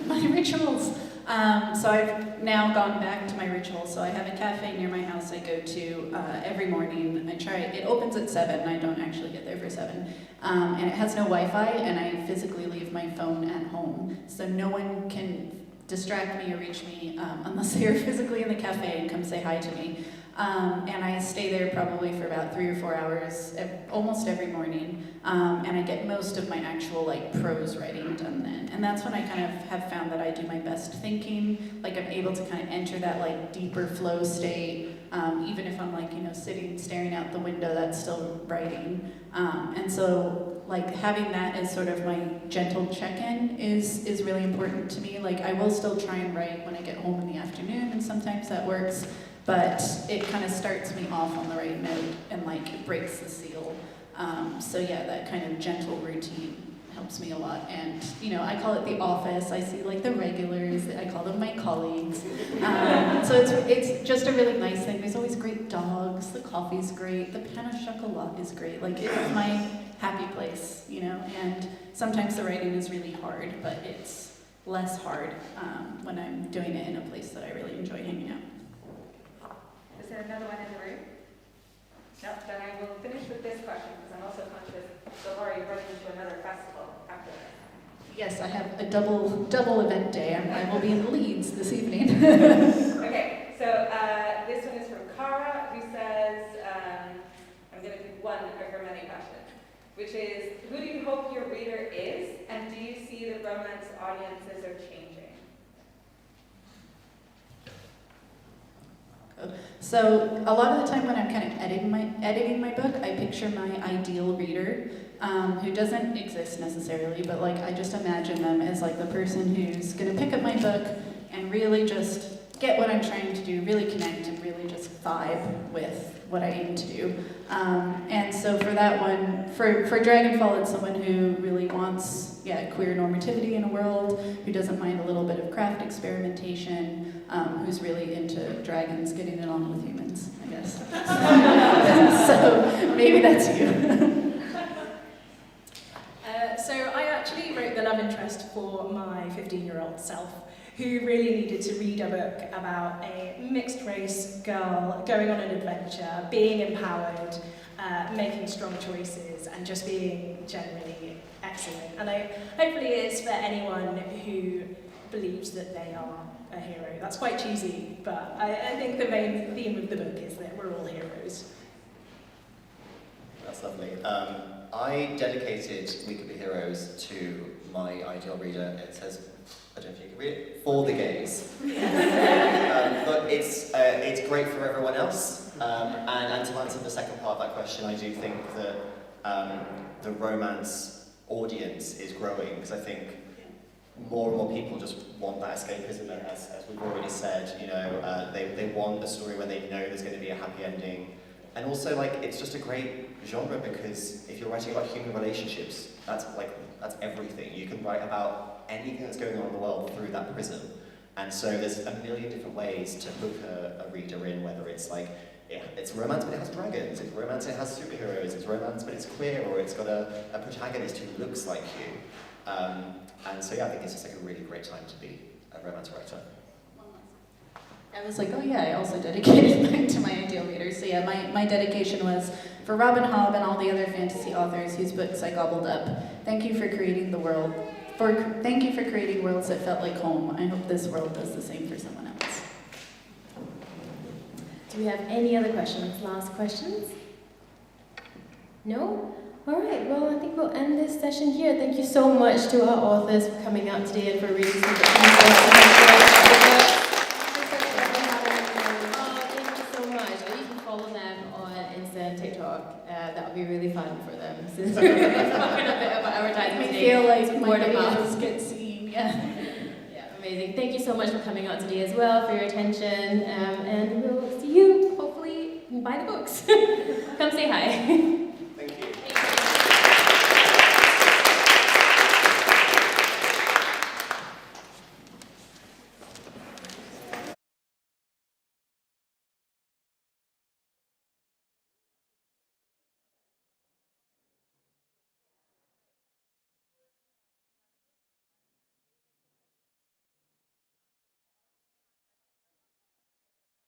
my rituals. So I've now gone back to my rituals. So I have a cafe near my house I go to every morning. It opens at 7, I don't actually get there for 7. And it has no Wi-Fi, and I physically leave my phone at home. So no one can distract me or reach me unless they are physically in the cafe and come say hi to me. And I stay there probably for about 3 or 4 hours almost every morning. And I get most of my actual prose writing done then. And that's when I kind of have found that I do my best thinking. Like I'm able to kind of enter that deeper flow state. Even if I'm sitting staring out the window, that's still writing. And so having that as sort of my gentle check-in is really important to me. I will still try and write when I get home in the afternoon, and sometimes that works. But it kind of starts me off on the right note and it breaks the seal. So yeah, that kind of gentle routine helps me a lot. And I call it the office. I see the regulars. I call them my colleagues. So it's just a really nice thing. There's always great dogs. The coffee's great. The pain au chocolat is great. It's my happy place, And sometimes the writing is really hard, but it's less hard when I'm doing it in a place that I really enjoy hanging out. Is there another one in the room? No, then I will finish with this question because I'm also conscious that Laura, you're running into another festival after this. Yes, I have a double event day. I will be in Leeds this evening. Okay, so this one is from Cara, who says, I'm going to pick one of her many questions, which is, who do you hope your reader is, and do you see the romance audiences are changing? So a lot of the time when I'm kind of editing my book, I picture my ideal reader, who doesn't exist necessarily, but like I just imagine them as like the person who's going to pick up my book and really just get what I'm trying to do, really connect and really just vibe with what I aim to do. And so for that one, for Dragonfall, it's someone who really wants, queer normativity in a world, who doesn't mind a little bit of craft experimentation, who's really into dragons getting along with humans, I guess. So maybe that's you. So I actually wrote the love interest for my 15-year-old self, who really needed to read a book about a mixed-race girl going on an adventure, being empowered, making strong choices, and just being generally excellent. And hopefully it's for anyone who believes that they are a hero. That's quite cheesy, but I think the main theme of the book is that we're all heroes. That's lovely. I dedicated We Could Be Heroes to my ideal reader. It says, I don't know if you can read it, for the gays. But it's great for everyone else. And to answer the second part of that question, I do think that the romance audience is growing, because I think more and more people just want that escapism, and as we've already said, they want a story where they know there's going to be a happy ending. And also, like, it's just a great genre, because if you're writing about human relationships, that's everything. You can write about anything that's going on in the world through that prism. And so there's a million different ways to hook a reader in, whether it's like, it's romance but it has dragons, it's romance it has superheroes, it's romance but it's queer, or it's got a protagonist who looks like you. And so I think it's just like a really great time to be a romance writer. I was like, oh yeah, I also dedicated mine to my ideal reader. So yeah, my dedication was for Robin Hobb and all the other fantasy authors whose books I gobbled up. Thank you for creating the world. Thank you for creating worlds that felt like home. I hope this world does the same for someone else. Do we have any other questions? Last questions? No? All right, well, I think we'll end this session here. Thank you so much to our authors for coming out today and for reading some books. Thank you so much. You can follow them on Insta and TikTok. That would be really fun for them, since we're talking a bit about advertising today. I feel like my word of mouth videos get seen, yeah. Yeah, amazing. Thank you so much for coming out today as well, for your attention, and we'll see you, hopefully, buy the books. Come say hi.